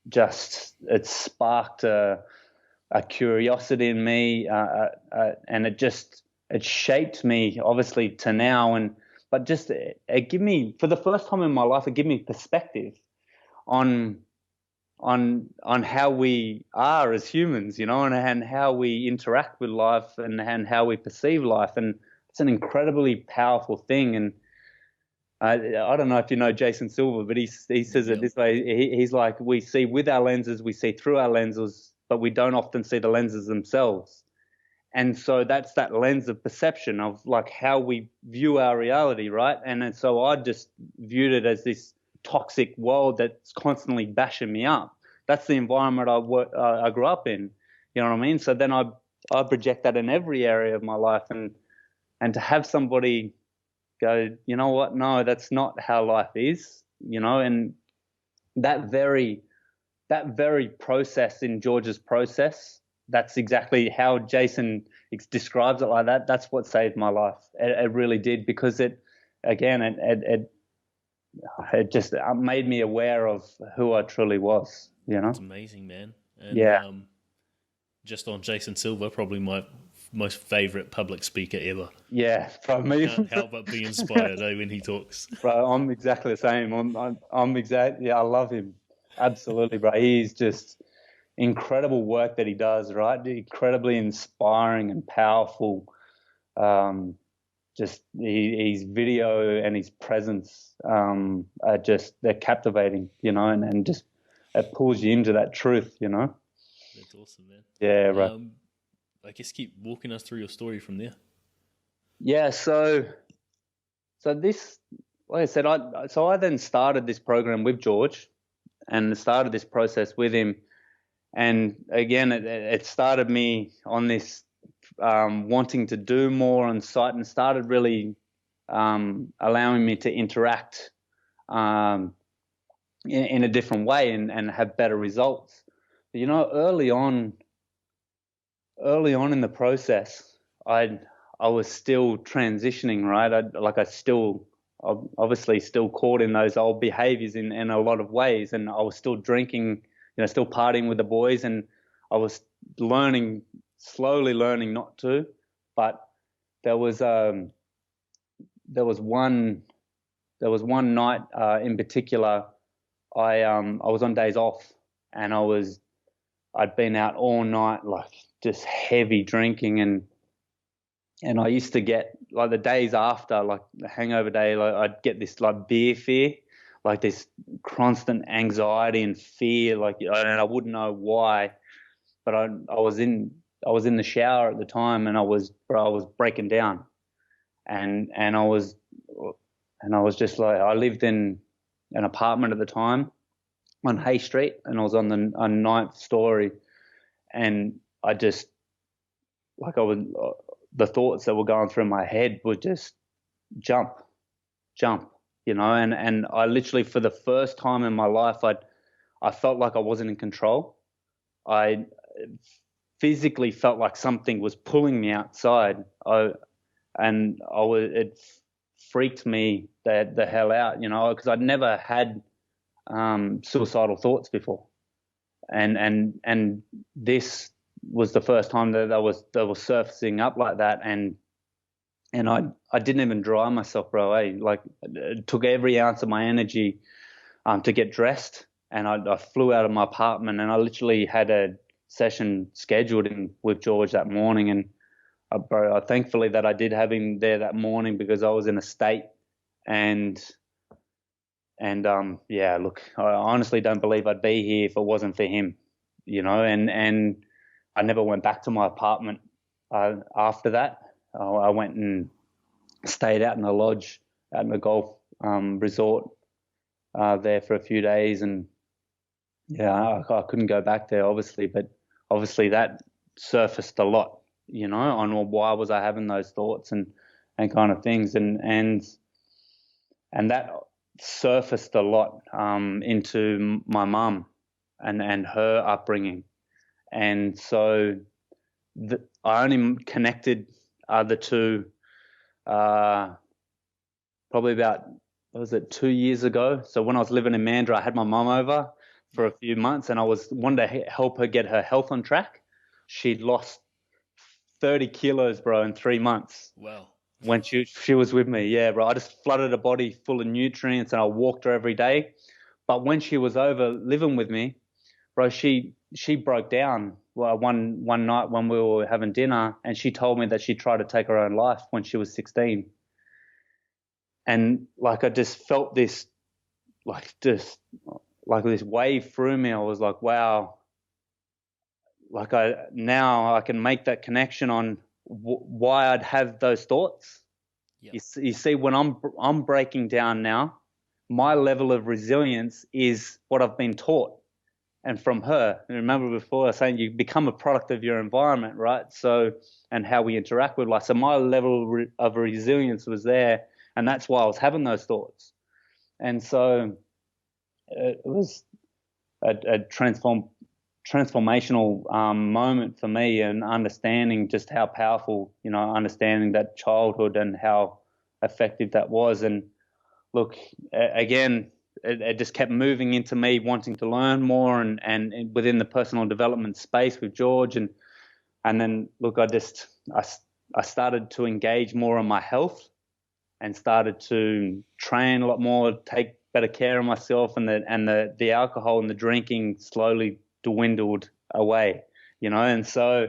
just, it sparked a curiosity in me, and it shaped me, obviously, to now. But just, it gave me, for the first time in my life, it gave me perspective on how we are as humans, you know, and how we interact with life, and how we perceive life. And it's an incredibly powerful thing. And I don't know if you know Jason Silver, but he says it this way. He's like, we see with our lenses, we see through our lenses, but we don't often see the lenses themselves. And so that's that lens of perception of like how we view our reality, right? And so I just viewed it as this toxic world that's constantly bashing me up. That's the environment I grew up in. You know what I mean? So then I project that in every area of my life, and to have somebody go, you know what? No, that's not how life is. You know, and that very process in George's process, that's exactly how Jason describes it like that. That's what saved my life. It really did, because it just made me aware of who I truly was, you know? It's amazing, man. And yeah. Just on Jason Silva, probably my most favorite public speaker ever. Yeah, from me. Can't help but be inspired when he talks. Bro, I'm exactly the same. I'm exactly, yeah, I love him. Absolutely, bro. He's just incredible work that he does, right? Incredibly inspiring and powerful. Just his video and his presence are just, they're captivating, you know, and just it pulls you into that truth, you know. That's awesome, man. Yeah, right. I guess keep walking us through your story from there. Yeah, so this, like I said, I then started this program with George and started this process with him. And again, it started me on this wanting to do more on site, and started really allowing me to interact in a different way and have better results. But, you know, early on in the process, I was still transitioning, right? I'm obviously still caught in those old behaviors in a lot of ways, and I was still drinking, you know, still partying with the boys, and I was slowly learning not to. But there was one night in particular, I was on days off, and I'd been out all night, like just heavy drinking, and I used to get, like, the days after, like the hangover day, like I'd get this like beer fear, like this constant anxiety and fear, like, and I wouldn't know why, but I was in the shower at the time, and I was breaking down, and I was just like, I lived in an apartment at the time on Hay Street, and I was on the 9th story, and I just, like, the thoughts that were going through my head would just jump, you know, and I literally, for the first time in my life, I felt like I wasn't in control. I physically felt like something was pulling me outside. It freaked me the hell out, you know, because I'd never had suicidal thoughts before, and this was the first time that they were surfacing up like that, and I didn't even dry myself, bro. Like, it took every ounce of my energy to get dressed, and I flew out of my apartment, and I literally had a session scheduled with George that morning, and thankfully that I did have him there that morning, because I was in a state, and yeah, look, I honestly don't believe I'd be here if it wasn't for him, you know, and I never went back to my apartment after that. I went and stayed out in a lodge out in a golf resort there for a few days, and yeah, I couldn't go back there, obviously, but obviously that surfaced a lot, you know, on why was I having those thoughts and kind of things, and that surfaced a lot into my mum and her upbringing. And so I only connected the two probably about, what was it, 2 years ago. So when I was living in Mandurah, I had my mum over for a few months, and I wanted to help her get her health on track. She'd lost 30 kilos, bro, in 3 months. Wow. When she was with me, yeah, bro. I just flooded her body full of nutrients, and I walked her every day. But when she was over living with me, bro, she broke down one night when we were having dinner, and she told me that she tried to take her own life when she was 16. And like, I just felt this, like, just like this wave through me. I was like, wow, now I can make that connection on why I'd have those thoughts. Yep. You see, when I'm breaking down now, my level of resilience is what I've been taught, and from her. And remember before I was saying you become a product of your environment, right? So, and how we interact with life. So my level of resilience was there, and that's why I was having those thoughts. And so it was a transformational moment for me, and understanding just how powerful, understanding that childhood and how effective that was. And look, again, it just kept moving into me wanting to learn more, and within the personal development space with George, and then look, I started to engage more on my health, and started to train a lot more, take better care of myself, and the alcohol and the drinking slowly dwindled away, and so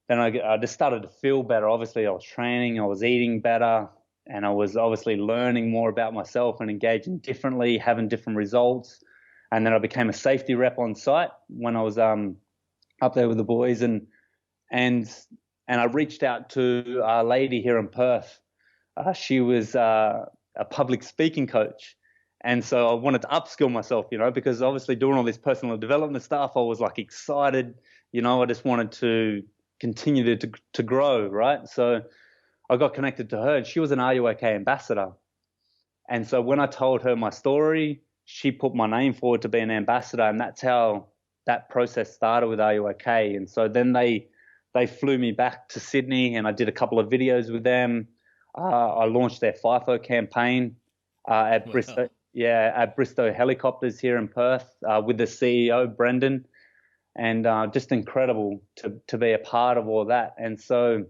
then I just started to feel better. Obviously, I was training, I was eating better, and I was obviously learning more about myself and engaging differently, having different results. And then I became a safety rep on site when I was up there with the boys, and I reached out to a lady here in Perth. She was a public speaking coach. And so I wanted to upskill myself, because obviously doing all this personal development stuff, I was like excited, I just wanted to continue to grow, right? So I got connected to her, and she was an Are You OK ambassador. And so when I told her my story, she put my name forward to be an ambassador, and that's how that process started with Are You OK? And so then they flew me back to Sydney, and I did a couple of videos with them. I launched their FIFO campaign at Bristow. Yeah, at Bristow Helicopters here in Perth with the CEO, Brendan, and just incredible to be a part of all that. And so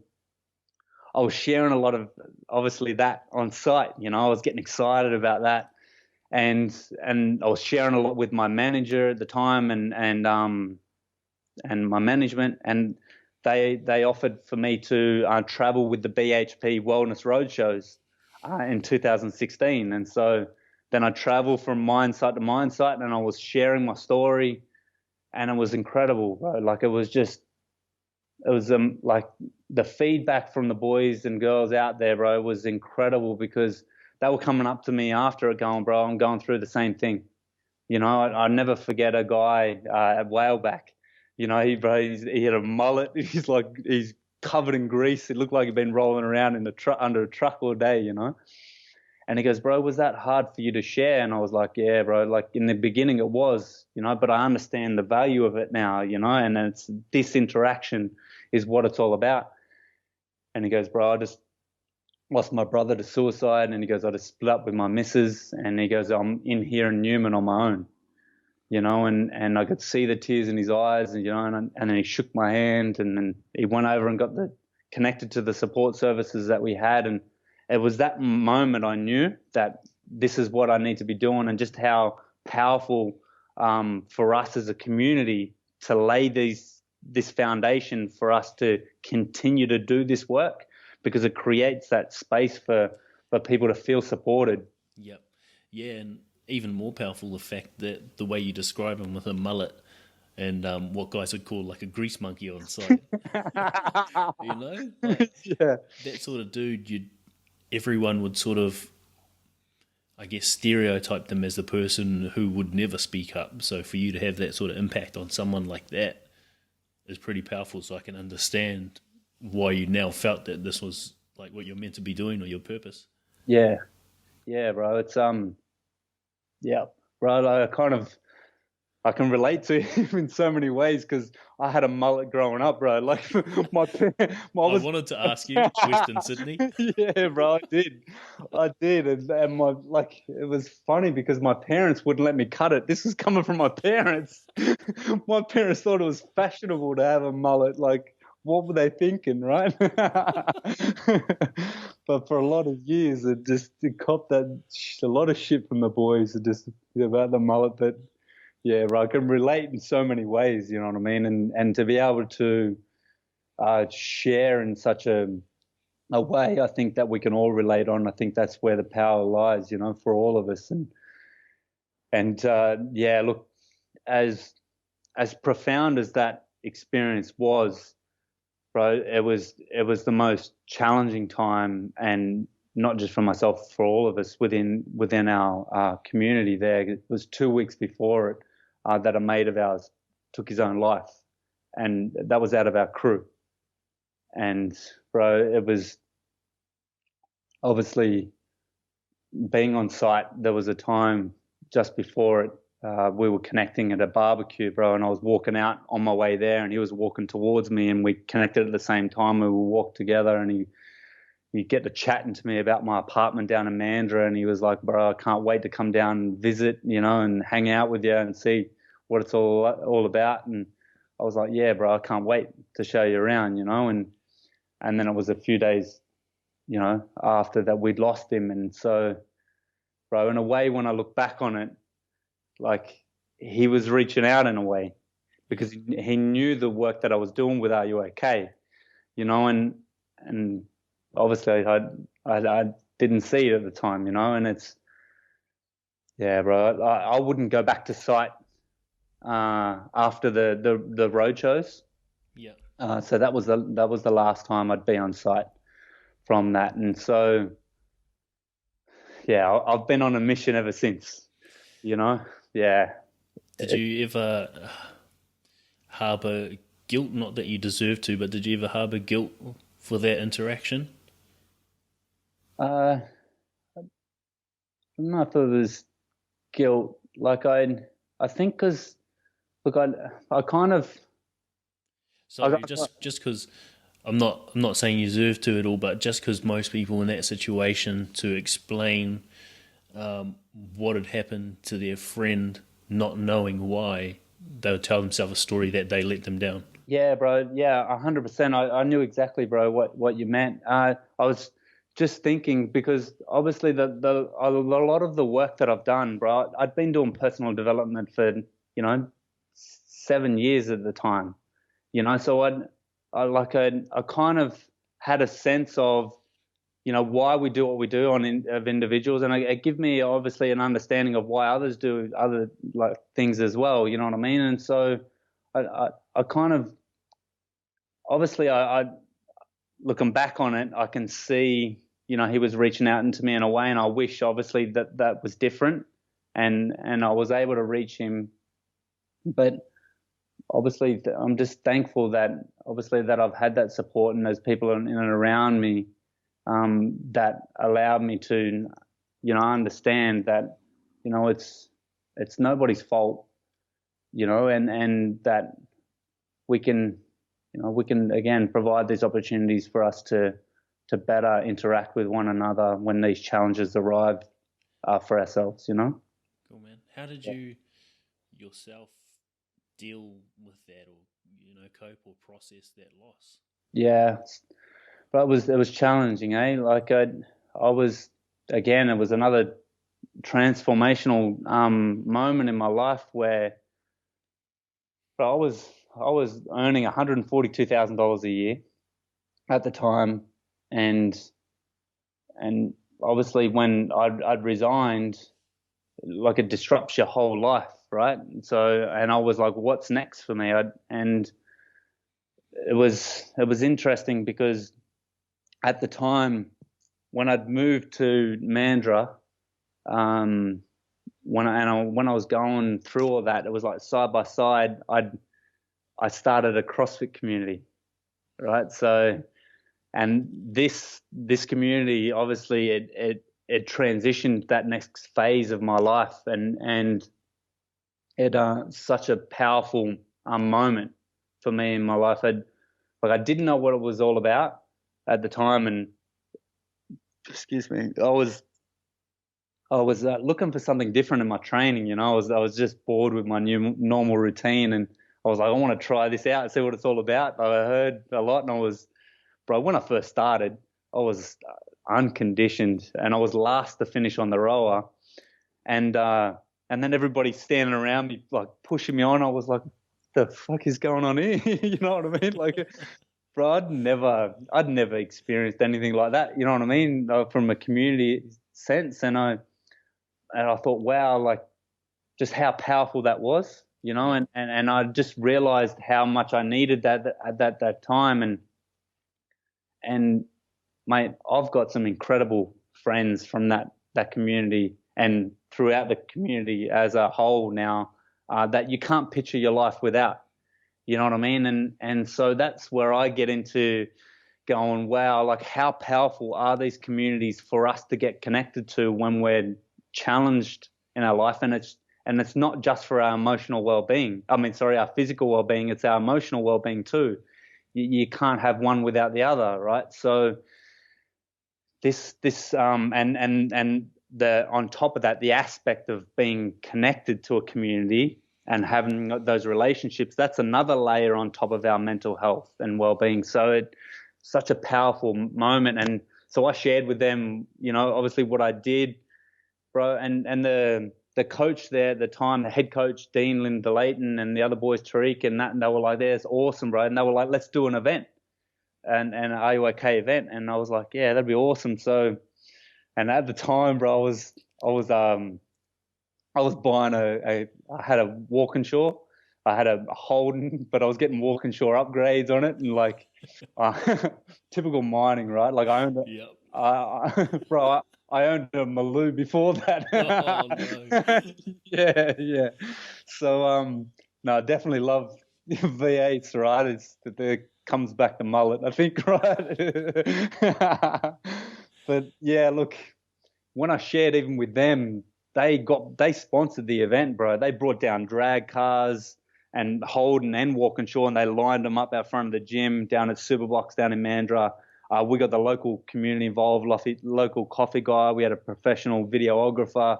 I was sharing a lot of, obviously, that on site. I was getting excited about that, and I was sharing a lot with my manager at the time, and my management, and they offered for me to travel with the BHP Wellness Roadshows in 2016, and so then I traveled from mine site to mine site, and I was sharing my story, and it was incredible, bro. Like, it was like the feedback from the boys and girls out there, bro, was incredible, because they were coming up to me after it going, bro, I'm going through the same thing. I never forget a guy at Whaleback. He had a mullet. He's covered in grease. It looked like he'd been rolling around in under a truck all day, And he goes, bro, was that hard for you to share? And I was like, yeah, bro, like in the beginning it was, but I understand the value of it now, and it's this interaction is what it's all about. And he goes, bro, I just lost my brother to suicide. And he goes, I just split up with my missus. And he goes, I'm in here in Newman on my own, and I could see the tears in his eyes, and, and then he shook my hand, and then he went over and got connected to the support services that we had. And it was that moment I knew that this is what I need to be doing, and just how powerful for us as a community to lay this foundation for us to continue to do this work, because it creates that space for people to feel supported. Yep. Yeah, and even more powerful, the fact that the way you describe him with a mullet and what guys would call like a grease monkey on site. Like, yeah. That sort of dude, everyone would sort of, I guess, stereotype them as the person who would never speak up. So for you to have that sort of impact on someone like that is pretty powerful. So I can understand why you now felt that this was like what you're meant to be doing, or your purpose. Yeah, bro. It's yeah, bro. I can relate to him in so many ways, because I had a mullet growing up, bro. Like I wanted to ask you, Western Sydney. Yeah, bro, I did, and it was funny because my parents wouldn't let me cut it. This was coming from my parents. My parents thought it was fashionable to have a mullet. Like, what were they thinking, right? But for a lot of years, it copped a lot of shit from the boys just about the mullet. But yeah, I can relate in so many ways, you know what I mean? And to be able to share in such a way, I think that we can all relate on. I think that's where the power lies, for all of us. And yeah, look, as profound as that experience was, bro, it was the most challenging time, and not just for myself, for all of us within our community there. It was 2 weeks before it that a mate of ours took his own life, and that was out of our crew. And bro, it was obviously being on site. There was a time just before it, we were connecting at a barbecue, bro, and I was walking out on my way there, and he was walking towards me, and we connected at the same time. We would walk together, and he get to chatting to me about my apartment down in Mandurah, and he was like, bro, I can't wait to come down and visit, and hang out with you and see what it's all about. And I was like, yeah, bro, I can't wait to show you around, and then it was a few days, after that we'd lost him. And so, bro, in a way, when I look back on it, like, he was reaching out in a way, because he knew the work that I was doing with Are You Okay? And obviously I didn't see it at the time, and it's, yeah, bro, I wouldn't go back to site after the road shows. Yeah. So that was the last time I'd be on site from that. And so, yeah, I've been on a mission ever since, yeah. Did you ever harbour guilt? Not that you deserve to, but did you ever harbour guilt for that interaction? I don't know if it was guilt. Like, I think because, look, I kind of. So just because I'm not saying you deserve to at all, but just because most people in that situation, to explain what had happened to their friend, not knowing why, they would tell themselves a story that they let them down. Yeah, bro. Yeah, 100%. I knew exactly, bro, what you meant. I was just thinking, because obviously a lot of the work that I've done, bro, I'd been doing personal development for 7 years at the time, so I kind of had a sense of why we do what we do of individuals, and it give me obviously an understanding of why others do other things as well. You know what I mean? And so I kind of, obviously I looking back on it, I can see he was reaching out into me in a way, and I wish obviously that was different, and I was able to reach him. But obviously I'm just thankful that I've had that support and those people in and around me that allowed me to, understand that, it's nobody's fault, and that we can again provide these opportunities for us to better interact with one another when these challenges arrive for ourselves, Cool, man. How did you yourself deal with that, or cope or process that loss? Yeah, but it was challenging, eh? Like I was, again, it was another transformational moment in my life where, I was earning $142,000 a year at the time, and obviously when I'd resigned, like, it disrupts your whole life, right? So, and I was like, what's next for me? And it was interesting, because at the time when I'd moved to Mandurah, when I was going through all that, it was like side by side, I started a CrossFit community, right? So, and this community, obviously it transitioned that next phase of my life, and it such a powerful moment for me in my life. I didn't know what it was all about at the time, and excuse me, I was looking for something different in my training. I was just bored with my new normal routine, and I was like, I want to try this out and see what it's all about. I heard a lot, and when I first started, I was unconditioned, and I was last to finish on the rower, and then everybody standing around me, like, pushing me on. I was like, the fuck is going on here? You know what I mean? Like, bro, I'd never experienced anything like that. You know what I mean? From a community sense, and I thought, wow, like, just how powerful that was. and I just realized how much I needed that at that time. And mate, I've got some incredible friends from that community and throughout the community as a whole now, that you can't picture your life without. You know what I mean? And so that's where I get into going, wow, like how powerful are these communities for us to get connected to when we're challenged in our life? And it's not just for our emotional well-being. Our physical well-being. It's our emotional well-being too. You can't have one without the other, right? So and the on top of that, the aspect of being connected to a community and having those relationships, that's another layer on top of our mental health and well-being. So it's such a powerful moment. And so I shared with them, obviously what I did, bro, and the coach there at the time, the head coach, Dean Linda Layton, and the other boys, Tariq, and they were like, that's awesome, bro. And they were like, let's do an event, and an Are You Okay event. And I was like, yeah, that'd be awesome. So, and at the time, bro, I was buying I had a Walkinshaw. I had a Holden, but I was getting Walkinshaw upgrades on it, and like typical mining, right? Like I owned it. Yep. Bro, I owned a Maloo before that. Oh no. Yeah. So no, I definitely love V8s, right? There comes back to mullet, I think, right? But yeah, look, when I shared even with them, they sponsored the event, bro. They brought down drag cars and Holden and Walkinshaw, and they lined them up out front of the gym down at Superbox down in Mandurah. We got the local community involved, local coffee guy. We had a professional videographer.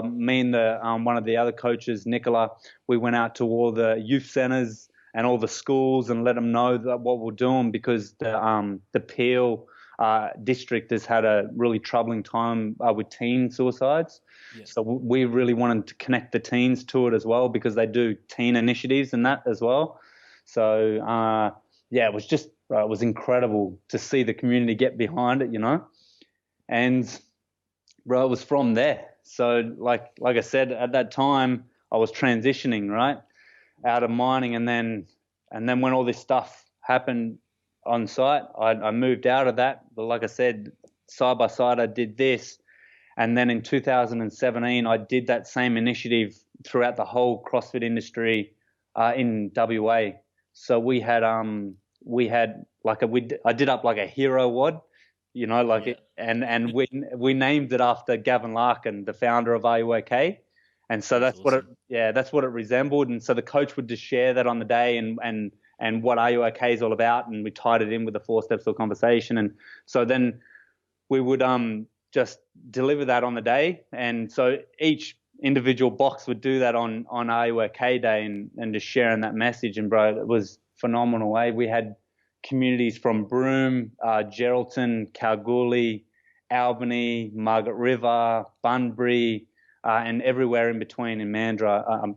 Me and one of the other coaches, Nicola, we went out to all the youth centres and all the schools and let them know that what we're doing, because the Peel district has had a really troubling time with teen suicides. Yeah. So we really wanted to connect the teens to it as well, because they do teen initiatives and that as well. So it was incredible to see the community get behind it, and bro, it was from there. So like I said, at that time I was transitioning right out of mining, and then when all this stuff happened on site, I moved out of that. But like I said, side by side I did this, and then in 2017 I did that same initiative throughout the whole CrossFit industry in WA. So I did up like a hero WOD, and we named it after Gavin Larkin, the founder of Are You Okay? And so that's awesome. That's what it resembled. And so the coach would just share that on the day and what Are You Okay is all about, and we tied it in with the 4 steps to a conversation. And so then we would just deliver that on the day, and so each individual box would do that on Are You Okay Day, and just sharing that message. And bro, it was phenomenal. We had communities from Broome, Geraldton, Kalgoorlie, Albany, Margaret River, Bunbury, and everywhere in between in Mandurah,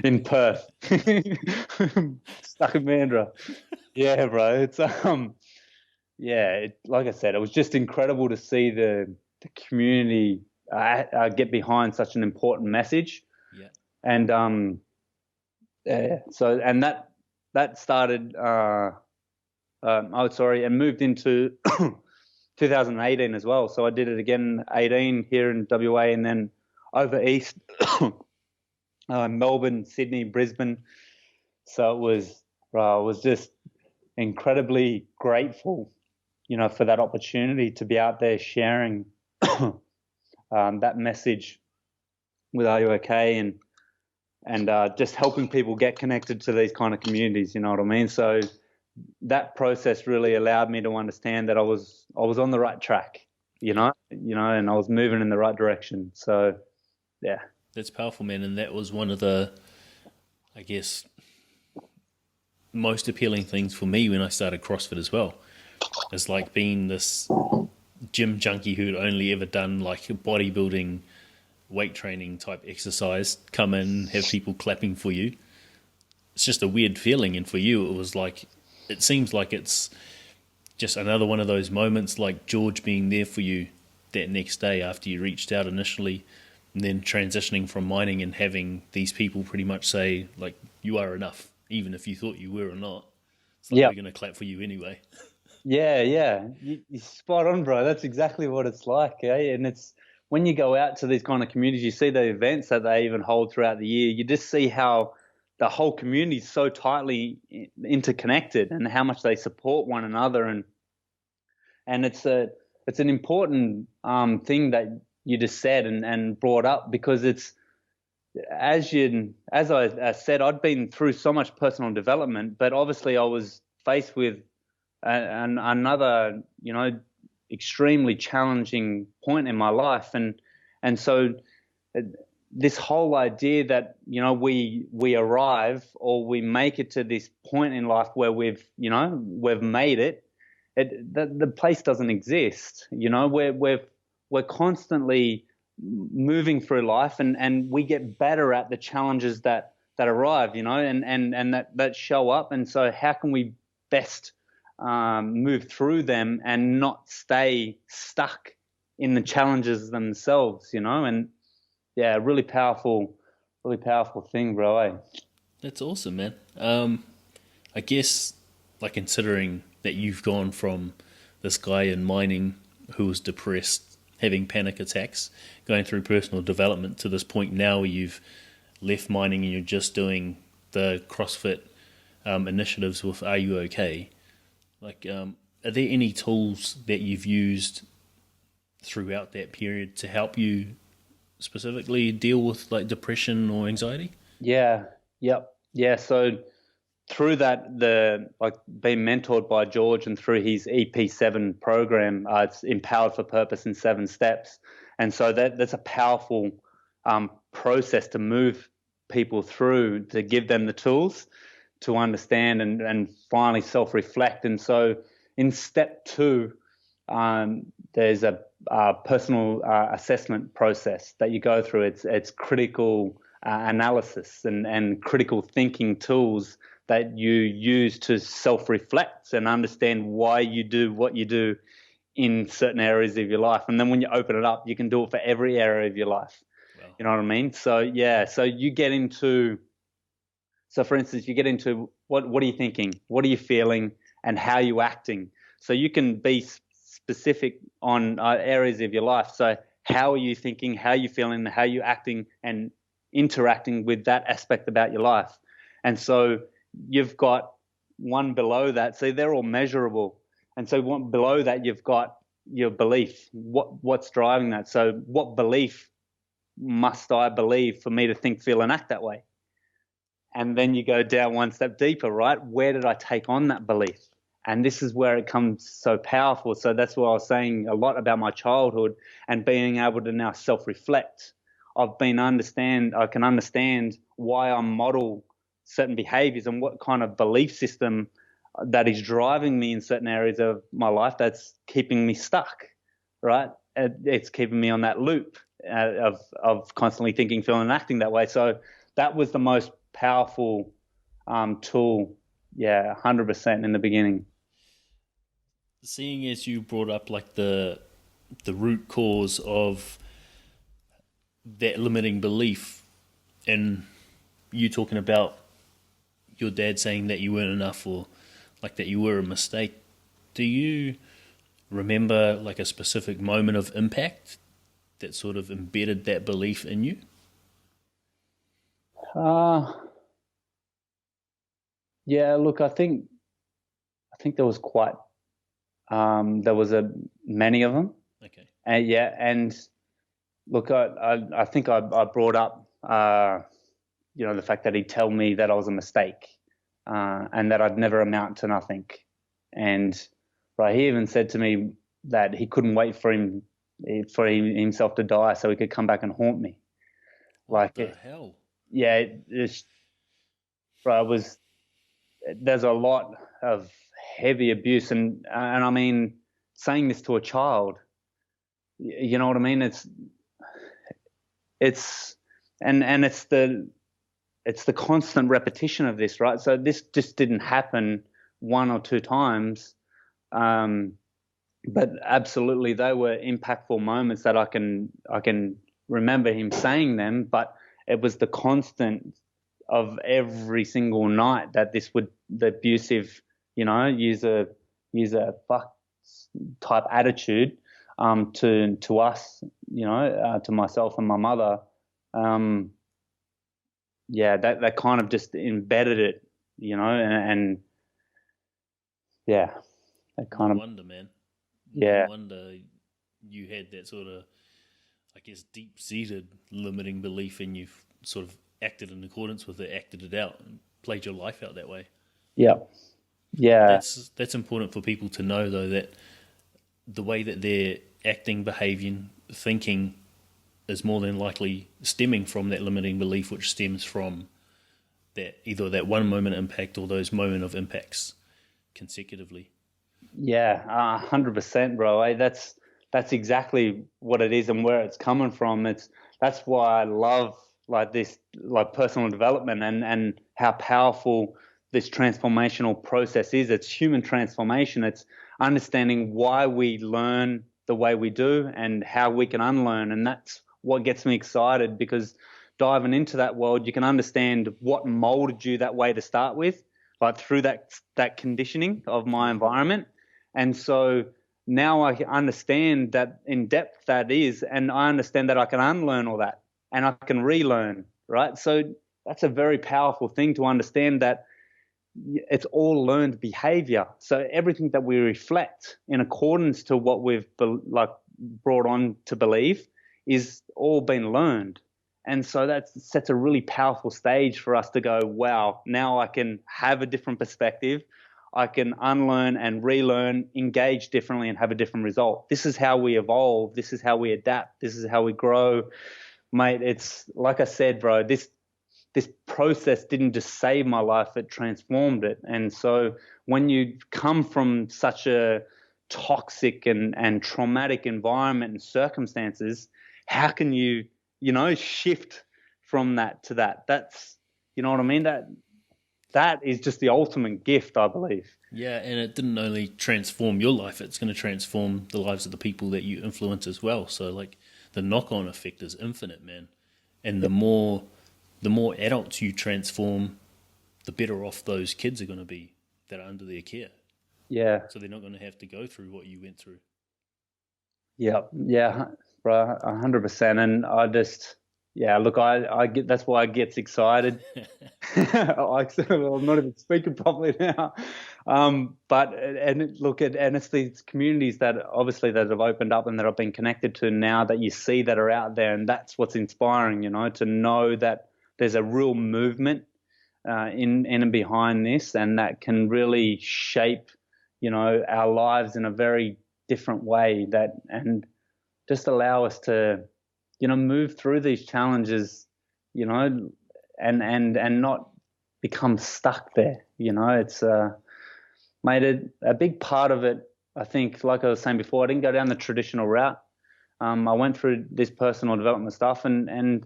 in Perth. Stuck in Mandurah. Yeah, bro. It's like I said, it was just incredible to see the community get behind such an important message. Yeah. And so that started. And moved into 2018 as well. So I did it again 18 here in WA, and then over east, Melbourne, Sydney, Brisbane. So I was just incredibly grateful, for that opportunity to be out there sharing that message with Are You Okay, and just helping people get connected to these kind of communities. You know what I mean? So that process really allowed me to understand that I was on the right track, and I was moving in the right direction. So, yeah. That's powerful, man. And that was one of the, I guess, most appealing things for me when I started CrossFit as well. It's like being this gym junkie who'd only ever done like bodybuilding, weight training type exercise, come in, have people clapping for you. It's just a weird feeling. And for you, it was like, it seems like it's just another one of those moments like George being there for you that next day after you reached out initially and then transitioning from mining and having these people pretty much say, like, you are enough, even if you thought you were or not. It's like, Yeah. we're going to clap for you anyway. Yeah, yeah. You're spot on, bro. That's exactly what it's like, eh? And it's when you go out to these kind of communities, you see the events that they even hold throughout the year, you just see how the whole community is so tightly interconnected and how much they support one another. And it's an important thing that you just said and brought up, because it's as I said, I'd been through so much personal development, but obviously I was faced with another, extremely challenging point in my life, and so this whole idea that we arrive or we make it to this point in life where we've made it, the place doesn't exist. We're constantly moving through life, and we get better at the challenges that arrive, and that show up. And so how can we best move through them and not stay stuck in the challenges themselves, and yeah, really powerful thing, bro. Eh? That's awesome, man. I guess, like, considering that you've gone from this guy in mining who was depressed, having panic attacks, going through personal development, to this point now where you've left mining and you're just doing the CrossFit initiatives with Are You OK? Like, are there any tools that you've used throughout that period to help you specifically deal with, like, depression or anxiety? Yeah. Yep. Yeah. So through that, being mentored by George and through his EP7 program, it's Empowered for Purpose in 7 Steps. And so that's a powerful process to move people through, to give them the tools to understand and finally self-reflect. And so in step 2, there's a personal assessment process that you go through. It's critical analysis and critical thinking tools that you use to self-reflect and understand why you do what you do in certain areas of your life. And then when you open it up, you can do it for every area of your life. Wow. You know what I mean? So yeah, so you get into, so for instance, you get into what are you thinking? What are you feeling? And how are you acting? So you can be specific on areas of your life. So how are you thinking? How are you feeling? How are you acting and interacting with that aspect about your life? And so you've got one below that. So they're all measurable. And so one below that, you've got your belief. What's driving that? So what belief must I believe for me to think, feel, and act that way? And then you go down one step deeper, right? Where did I take on that belief? And this is where it comes so powerful. So that's why I was saying a lot about my childhood and being able to now self-reflect. I can understand why I model certain behaviors and what kind of belief system that is driving me in certain areas of my life that's keeping me stuck, right? It's keeping me on that loop of constantly thinking, feeling, and acting that way. So that was the most powerful tool, 100% in the beginning. Seeing as you brought up, like, the root cause of that limiting belief, and you talking about your dad saying that you weren't enough, or like that you were a mistake, do you remember, like, a specific moment of impact that sort of embedded that belief in you? Yeah, look, I think there was many of them. Okay. And look, I think I brought up, the fact that he'd tell me that I was a mistake, and that I'd never amount to nothing. And right, he even said to me that he couldn't wait for himself to die so he could come back and haunt me. What the hell? Yeah, there's a lot of heavy abuse, and I mean, saying this to a child, you know what I mean? It's the constant repetition of this, right? So this just didn't happen 1 or 2 times, but absolutely they were impactful moments that I can remember him saying them, but it was the constant of every single night that the abusive, use a fuck type attitude to us, to myself and my mother. That kind of just embedded it, and yeah, that kind No of wonder, man. yeah. No wonder you had that sort of, I guess, deep-seated limiting belief, and you've sort of acted in accordance with it, acted it out, and played your life out that way. Yeah. Yeah. That's important for people to know, though, that the way that they're acting, behaving, thinking is more than likely stemming from that limiting belief, which stems from that either that one moment impact or those moment of impacts consecutively. Yeah, 100%, bro. That's exactly what it is and where it's coming from. That's why I love like this, like personal development and how powerful this transformational process is. It's human transformation. It's understanding why we learn the way we do and how we can unlearn. And that's what gets me excited, because diving into that world, you can understand what molded you that way to start with, like through that conditioning of my environment. And so now I understand that in depth that is, and I understand that I can unlearn all that and I can relearn, right? So that's a very powerful thing to understand, that it's all learned behavior. So everything that we reflect in accordance to what we've brought on to believe is all been learned. And so that sets a really powerful stage for us to go, wow, now I can have a different perspective. I can unlearn and relearn, engage differently, and have a different result. This is how we evolve. This is how we adapt. This is how we grow. Mate, it's like I said, bro, this process didn't just save my life, it transformed it. And so when you come from such a toxic and traumatic environment and circumstances, how can you, shift from that to that? That's, you know what I mean? That is just the ultimate gift, I believe. Yeah, and it didn't only transform your life, it's going to transform the lives of the people that you influence as well. So, like, the knock-on effect is infinite, man. And the more adults you transform, the better off those kids are going to be that are under their care. Yeah. So they're not going to have to go through what you went through. Yeah, bro, 100%. And I just, look, I get, that's why I get excited. I'm not even speaking properly now. But it's these communities that obviously that have opened up and that I've been connected to now that you see that are out there, and that's what's inspiring, to know that there's a real movement in and behind this, and that can really shape, our lives in a very different way, and just allow us to, move through these challenges, and not become stuck there. It's made it a big part of it. I think, like I was saying before, I didn't go down the traditional route. I went through this personal development stuff, and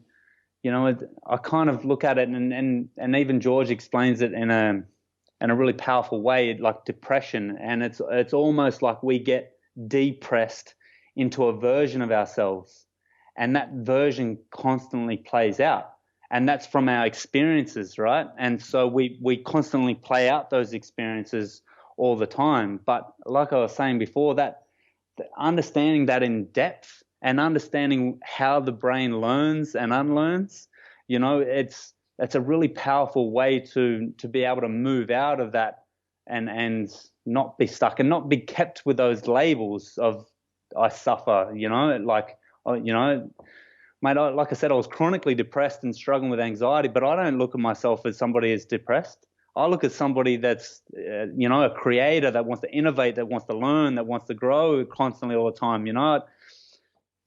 I kind of look at it, and even George explains it in a really powerful way, like depression, and it's almost like we get depressed into a version of ourselves, and that version constantly plays out, and that's from our experiences, right? And so we constantly play out those experiences all the time. But like I was saying before, that understanding that in depth and understanding how the brain learns and unlearns, it's a really powerful way to be able to move out of that and not be stuck and not be kept with those labels of I suffer, mate, like I said, I was chronically depressed and struggling with anxiety, but I don't look at myself as somebody who's depressed. I look at somebody that's, a creator that wants to innovate, that wants to learn, that wants to grow constantly all the time.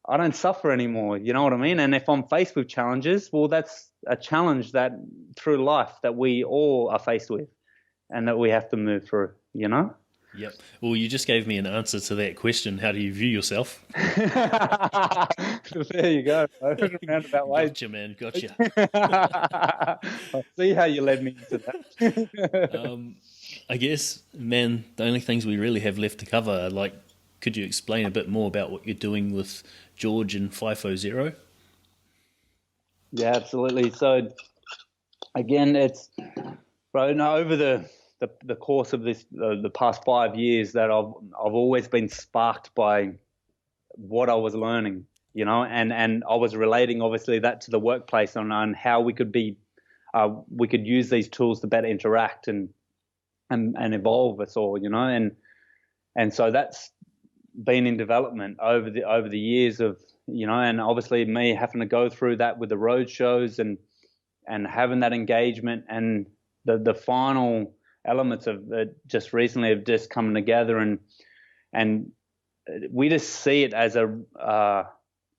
I don't suffer anymore. You know what I mean? And if I'm faced with challenges, well, that's a challenge that through life that we all are faced with and that we have to move through, Yep. Well, you just gave me an answer to that question. How do you view yourself? There you go. Roundabout way. Gotcha, man. Gotcha. I see how you led me into that. I guess, man, the only things we really have left to cover are, like, could you explain a bit more about what you're doing with George and FIFO Zero? Yeah, absolutely. So again, it's right now over the course of the past 5 years that I've always been sparked by what I was learning, and I was relating obviously that to the workplace on how we could use these tools to better interact and evolve us all, and so that's been in development over the years of, and obviously me having to go through that with the road shows and having that engagement, and the final elements of it just recently have just come together, and we just see it as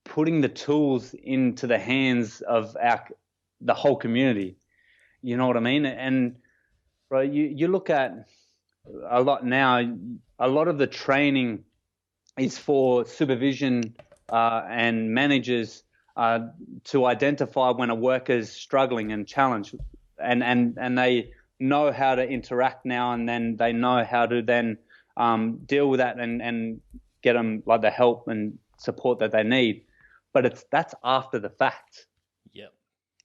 putting the tools into the hands of the whole community. You know what I mean? And right, you look at a lot now. A lot of the training is for supervision and managers to identify when a worker's struggling and challenged, and they know how to interact now, and then they know how to then deal with that and get them like the help and support that they need. But that's after the fact. Yep.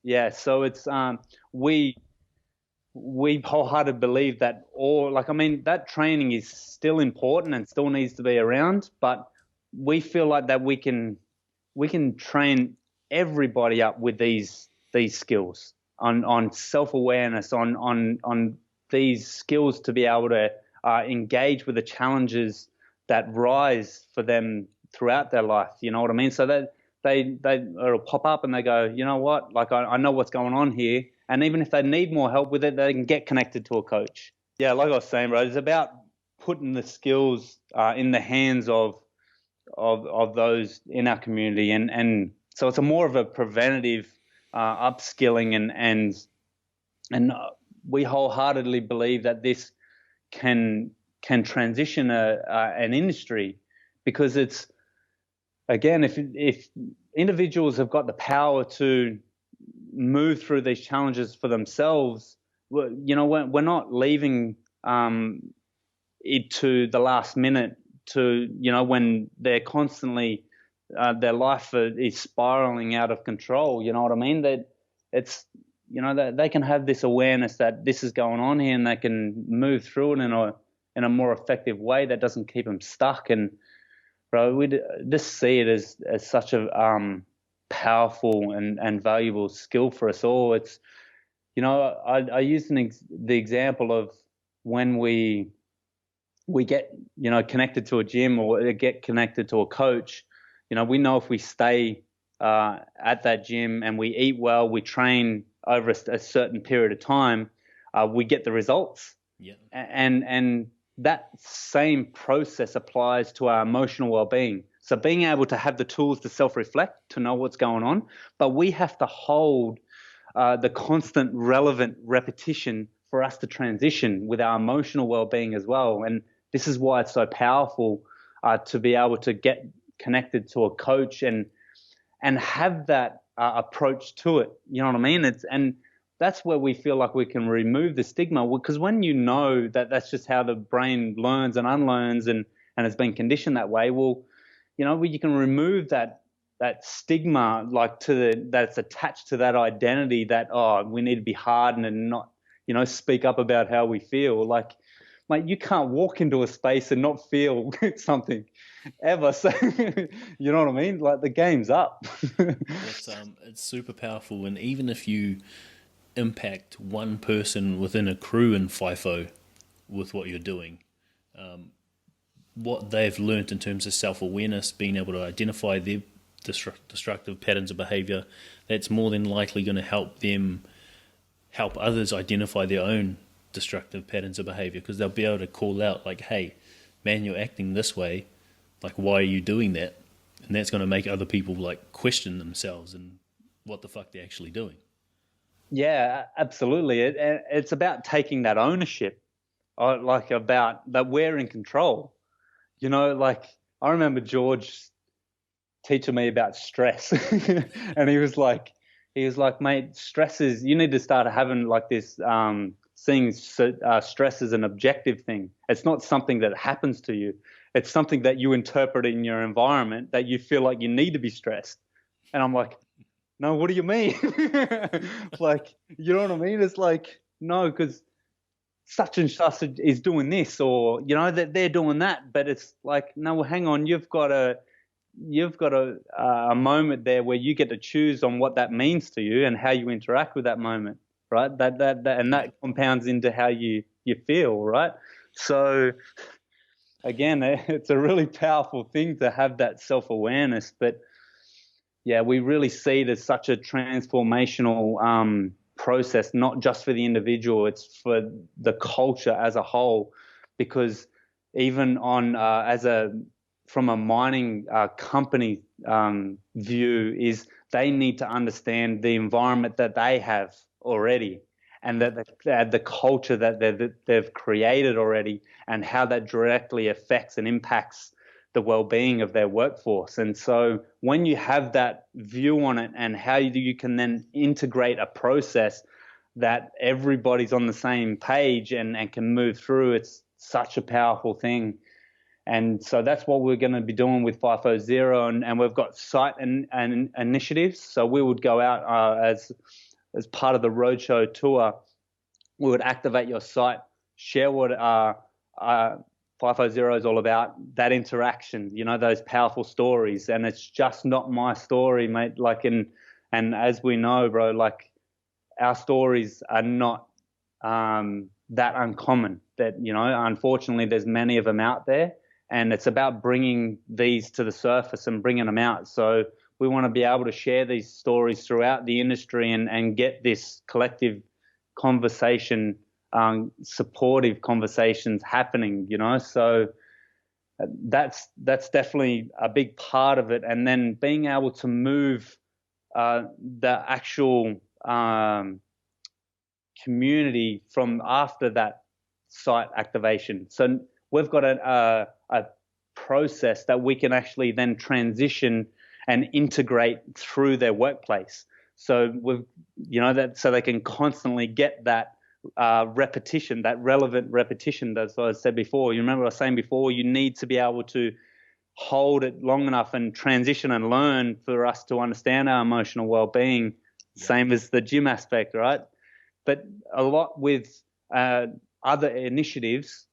Yeah. So it's we wholeheartedly believe that that training is still important and still needs to be around, but we feel like that we can train everybody up with these skills on self-awareness, on these skills to be able to engage with the challenges that rise for them throughout their life. You know what I mean? So that it'll pop up and they go, you know what? Like I know what's going on here. And even if they need more help with it, they can get connected to a coach. Yeah, like I was saying, bro, it's about putting the skills in the hands of those in our community, and so it's more of a preventative upskilling, and we wholeheartedly believe that this can transition an industry, because it's, again, if individuals have got the power to move through these challenges for themselves, we're not leaving it to the last minute to, when they're constantly, their life is spiraling out of control. You know what I mean? That it's, that they can have this awareness that this is going on here, and they can move through it in a more effective way that doesn't keep them stuck. And bro, we just see it as such a powerful and valuable skill for us all. It's, I use the example of when we get, connected to a gym or get connected to a coach. We know if we stay at that gym and we eat well, we train over a certain period of time, we get the results. Yeah. And that same process applies to our emotional well-being. So being able to have the tools to self-reflect, to know what's going on, but we have to hold the constant relevant repetition for us to transition with our emotional well-being as well. And this is why it's so powerful to be able to get connected to a coach and have that approach to it. You know what I mean? And that's where we feel like we can remove the stigma, because when you know that that's just how the brain learns and unlearns and has been conditioned that way, well, you can remove that stigma, like that's attached to that identity that, oh, we need to be hardened and not, speak up about how we feel. Like, mate, you can't walk into a space and not feel something ever. So, you know what I mean? Like, the game's up. It's super powerful, and even if you impact one person within a crew in FIFO with what you're doing, what they've learnt in terms of self-awareness, being able to identify their destructive patterns of behaviour, that's more than likely going to help others identify their own destructive patterns of behaviour, because they'll be able to call out, like, hey, man, you're acting this way, like, why are you doing that? And that's going to make other people, like, question themselves and what the fuck they're actually doing. Yeah, absolutely. It's about taking that ownership, like, about that we're in control. Like, I remember George teaching me about stress, and he was like, mate, stress is, you need to start having like this, seeing stress as an objective thing. It's not something that happens to you. It's something that you interpret in your environment that you feel like you need to be stressed. And I'm like, no, what do you mean? Like, you know what I mean? It's like, no, because such and such is doing this, or, you know, that they're doing that. But it's like, no, well, hang on, you've got a moment there where you get to choose on what that means to you and how you interact with that moment, right? That compounds into how you feel, right? So again, it's a really powerful thing to have that self-awareness. But yeah, we really see it as such a transformational process, not just for the individual, it's for the culture as a whole. Because even on from a mining company view, is they need to understand the environment that they have already, and that the culture that they've created already, and how that directly affects and impacts the well-being of their workforce. And so when you have that view on it, and how you can then integrate a process that everybody's on the same page and can move through, it's such a powerful thing. And so that's what we're going to be doing with FIFO Zero, and we've got site and initiatives. So we would go out as part of the roadshow tour. We would activate your site, share what FIFO Zero is all about, that interaction, you know, those powerful stories. And it's just not my story, mate. Like, and as we know, bro, like, our stories are not that uncommon. That, you know, unfortunately, there's many of them out there. And it's about bringing these to the surface and bringing them out. So we want to be able to share these stories throughout the industry and get this collective conversation, supportive conversations happening, you know. So that's definitely a big part of it. And then being able to move the actual community from after that site activation. So we've got a process that we can actually then transition and integrate through their workplace. So we've, you know, that so they can constantly get that repetition, that relevant repetition. That's what I said before. You remember I was saying before, you need to be able to hold it long enough and transition and learn for us to understand our emotional well-being. Yeah. Same as the gym aspect, right? But a lot with other initiatives,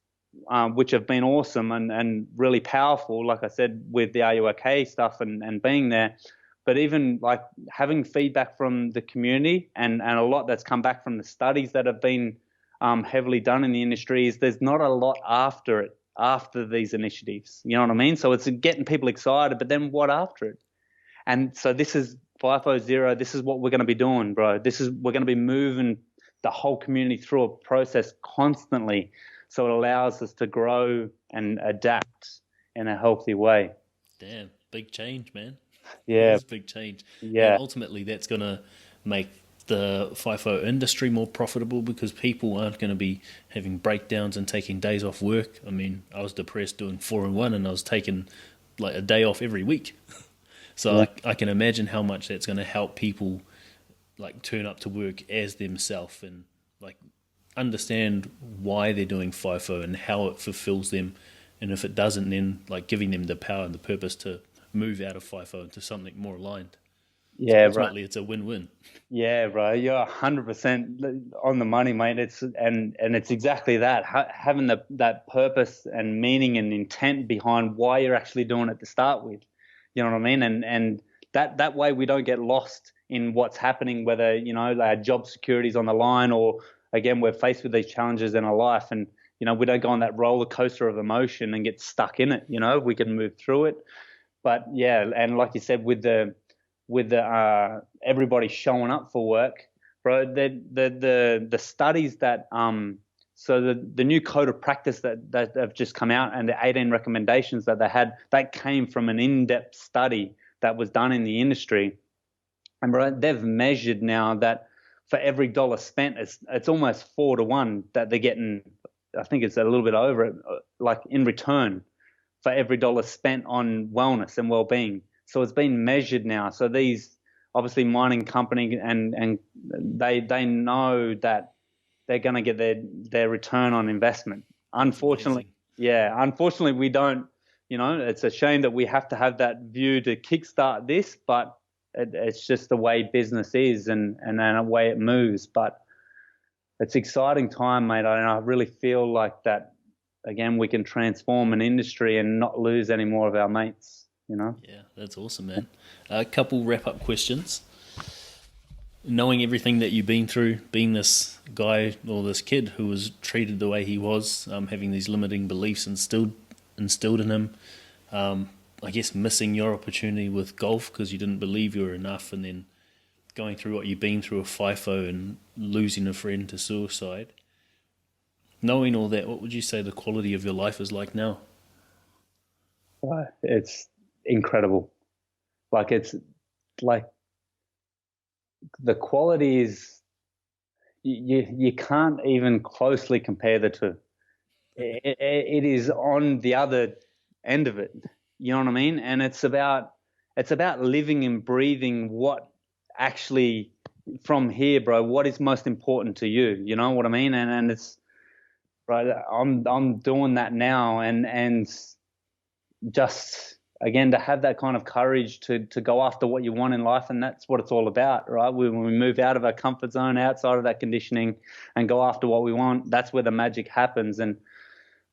which have been awesome and really powerful, like I said, with the Are You OK stuff and being there. But even like having feedback from the community and a lot that's come back from the studies that have been heavily done in the industry is there's not a lot after these initiatives. You know what I mean? So it's getting people excited, but then what after it? And so this is FIFO Zero. This is what we're going to be doing, bro. We're going to be moving the whole community through a process constantly. So it allows us to grow and adapt in a healthy way. Damn, big change, man. Yeah. It's big change. Yeah. And ultimately, that's going to make the FIFO industry more profitable because people aren't going to be having breakdowns and taking days off work. I mean, I was depressed doing 4-in-1 and I was taking like a day off every week. So yeah. I can imagine how much that's going to help people like turn up to work as themselves and like understand why they're doing FIFO and how it fulfills them, and if it doesn't, then like giving them the power and the purpose to move out of FIFO into something more aligned. Yeah, so ultimately, right. It's a win-win. Yeah, bro, you're 100% on the money, mate. It's it's exactly that, having that purpose and meaning and intent behind why you're actually doing it to start with. You know what I mean? And that way we don't get lost in what's happening, whether, you know, our job security is on the line or, again, we're faced with these challenges in our life and, you know, we don't go on that roller coaster of emotion and get stuck in it. You know, we can move through it. But yeah, and like you said, with the everybody showing up for work, bro, the studies that so the new code of practice that have just come out and the 18 recommendations that they had, that came from an in-depth study that was done in the industry. And bro, they've measured now that for every dollar spent, it's almost 4 to 1 that they're getting. I think it's a little bit over it, like in return for every dollar spent on wellness and well-being. So it's been measured now. So these obviously mining company and they know that they're going to get their return on investment. Unfortunately, we don't. You know, it's a shame that we have to have that view to kickstart this, but it's just the way business is and the way it moves. But it's exciting time, mate. I really feel like that, again, we can transform an industry and not lose any more of our mates, you know? Yeah, that's awesome, man. A couple wrap-up questions. Knowing everything that you've been through, being this guy or this kid who was treated the way he was, having these limiting beliefs instilled in him, I guess missing your opportunity with golf because you didn't believe you were enough, and then going through what you've been through with FIFO and losing a friend to suicide. Knowing all that, what would you say the quality of your life is like now? It's incredible. Like, it's like the quality is, you can't even closely compare the two. It is on the other end of it. You know what I mean? And it's about living and breathing what actually from here, bro, what is most important to you? You know what I mean? And it's right. I'm doing that now, and just again to have that kind of courage to go after what you want in life, and that's what it's all about, right? When we move out of our comfort zone, outside of that conditioning, and go after what we want, that's where the magic happens. And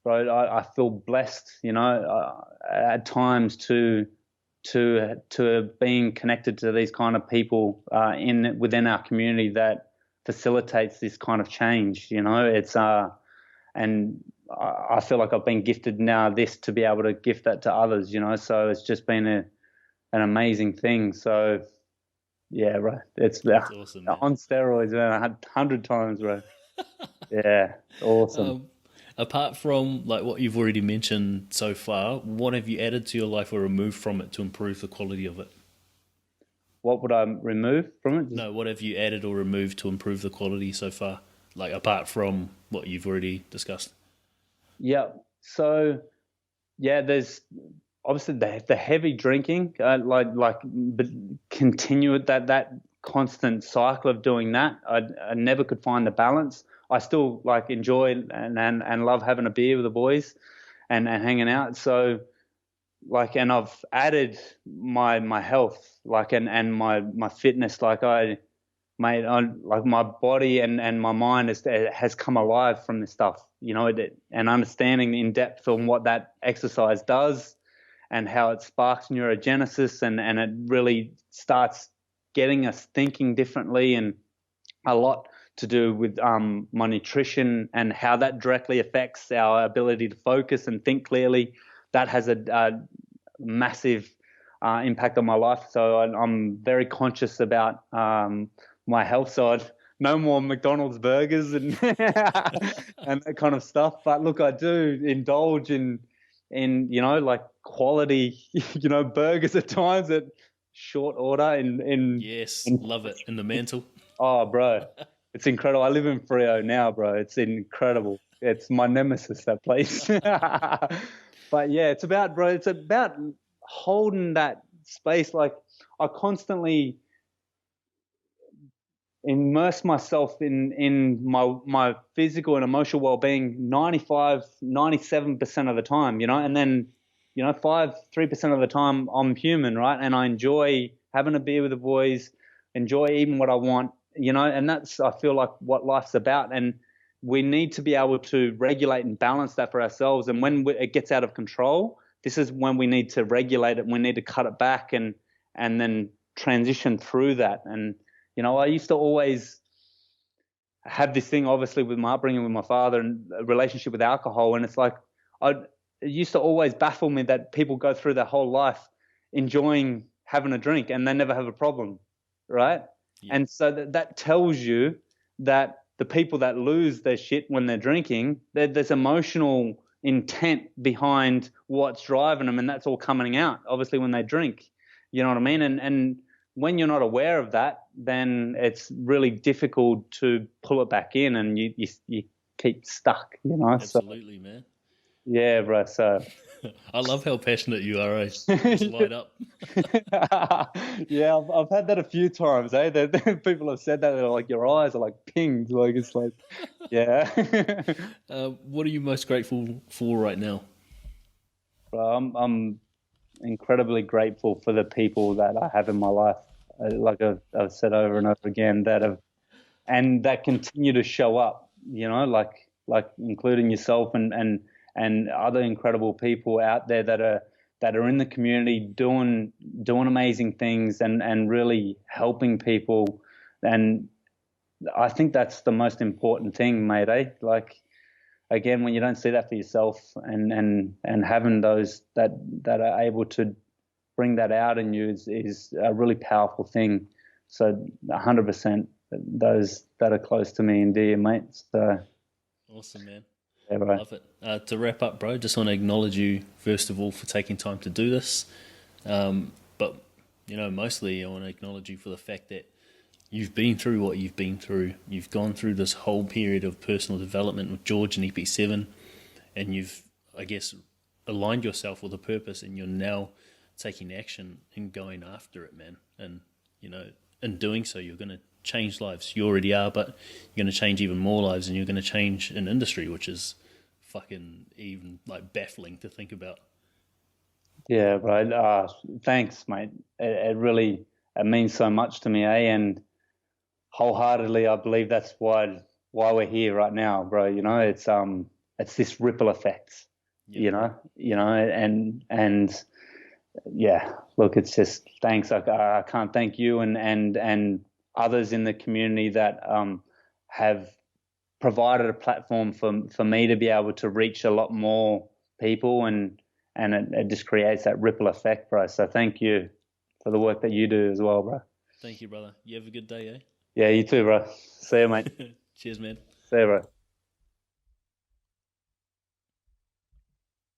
right, I feel blessed, you know, at times to being connected to these kind of people within our community that facilitates this kind of change. You know, it's and I feel like I've been gifted now this to be able to gift that to others. You know, so it's just been an amazing thing. So yeah, right, it's awesome, man. On steroids, man, 100 times, bro. Yeah, awesome. Apart from like what you've already mentioned so far, what have you added to your life or removed from it to improve the quality of it? What would I remove from it? No, what have you added or removed to improve the quality so far? Like apart from what you've already discussed. Yeah. So yeah, there's obviously the heavy drinking, but continue that constant cycle of doing that. I never could find the balance. I still like enjoy and love having a beer with the boys and hanging out. So like, and I've added my health, like, and my fitness, like like my body and my mind has come alive from this stuff, you know, and understanding in depth on what that exercise does and how it sparks neurogenesis and it really starts getting us thinking differently, and a lot to do with my nutrition and how that directly affects our ability to focus and think clearly. That has a massive impact on my life. So I'm very conscious about my health side. No more McDonald's burgers and and that kind of stuff. But look, I do indulge in you know, like quality, you know, burgers at times at short order. Yes, love it. In the mantle. Oh, bro. It's incredible. I live in Frio now, bro. It's incredible. It's my nemesis, that place. But yeah, it's about holding that space. Like, I constantly immerse myself in my physical and emotional well-being 97% of the time, you know, and then, you know, 3% of the time I'm human, right? And I enjoy having a beer with the boys, enjoy eating what I want, you know, and that's, I feel like, what life's about. And we need to be able to regulate and balance that for ourselves. And when it gets out of control, this is when we need to regulate it. We need to cut it back and then transition through that. And, you know, I used to always have this thing, obviously, with my upbringing with my father and a relationship with alcohol. And it's like, it used to always baffle me that people go through their whole life enjoying having a drink and they never have a problem, right? Yeah. And so that tells you that the people that lose their shit when they're drinking, there's emotional intent behind what's driving them, and that's all coming out, obviously, when they drink. You know what I mean? And when you're not aware of that, then it's really difficult to pull it back in, and you keep stuck, you know? Absolutely, so, man. Yeah, bro, so... I love how passionate you are, eh? Just light up. Yeah, I've had that a few times, eh? People have said that, they're like, your eyes are like pinged, like it's like, yeah. What are you most grateful for right now? Well, I'm incredibly grateful for the people that I have in my life. like I've said over and over again, that continue to show up, like including yourself and other incredible people out there that are in the community doing amazing things and really helping people. And I think that's the most important thing, mate, eh? Like, again, when you don't see that for yourself and having those that are able to bring that out in you is a really powerful thing. So 100%, those that are close to me and dear, mate. So Awesome, man. yeah, bro. Love it. To wrap up, bro, just want to acknowledge you, first of all, for taking time to do this. But, mostly I want to acknowledge you for the fact that you've been through what you've been through. You've gone through this whole period of personal development with George and EP7, and you've, I guess, aligned yourself with a purpose, and you're now taking action and going after it, man. And, in doing so, you're going to change lives. You already are, but you're going to change even more lives, and you're going to change an industry, which is fucking even like baffling to think about. Yeah, bro. Thanks, mate. It means so much to me, eh? And wholeheartedly, I believe that's why we're here right now, bro. It's this ripple effect. Yeah. And yeah, look, it's just thanks. I can't thank you and others in the community that have provided a platform for me to be able to reach a lot more people, and it just creates that ripple effect, bro. So thank you for the work that you do as well, bro. Thank you, brother. You have a good day, eh? Yeah, you too, bro. See you, mate. Cheers, man. See you, bro.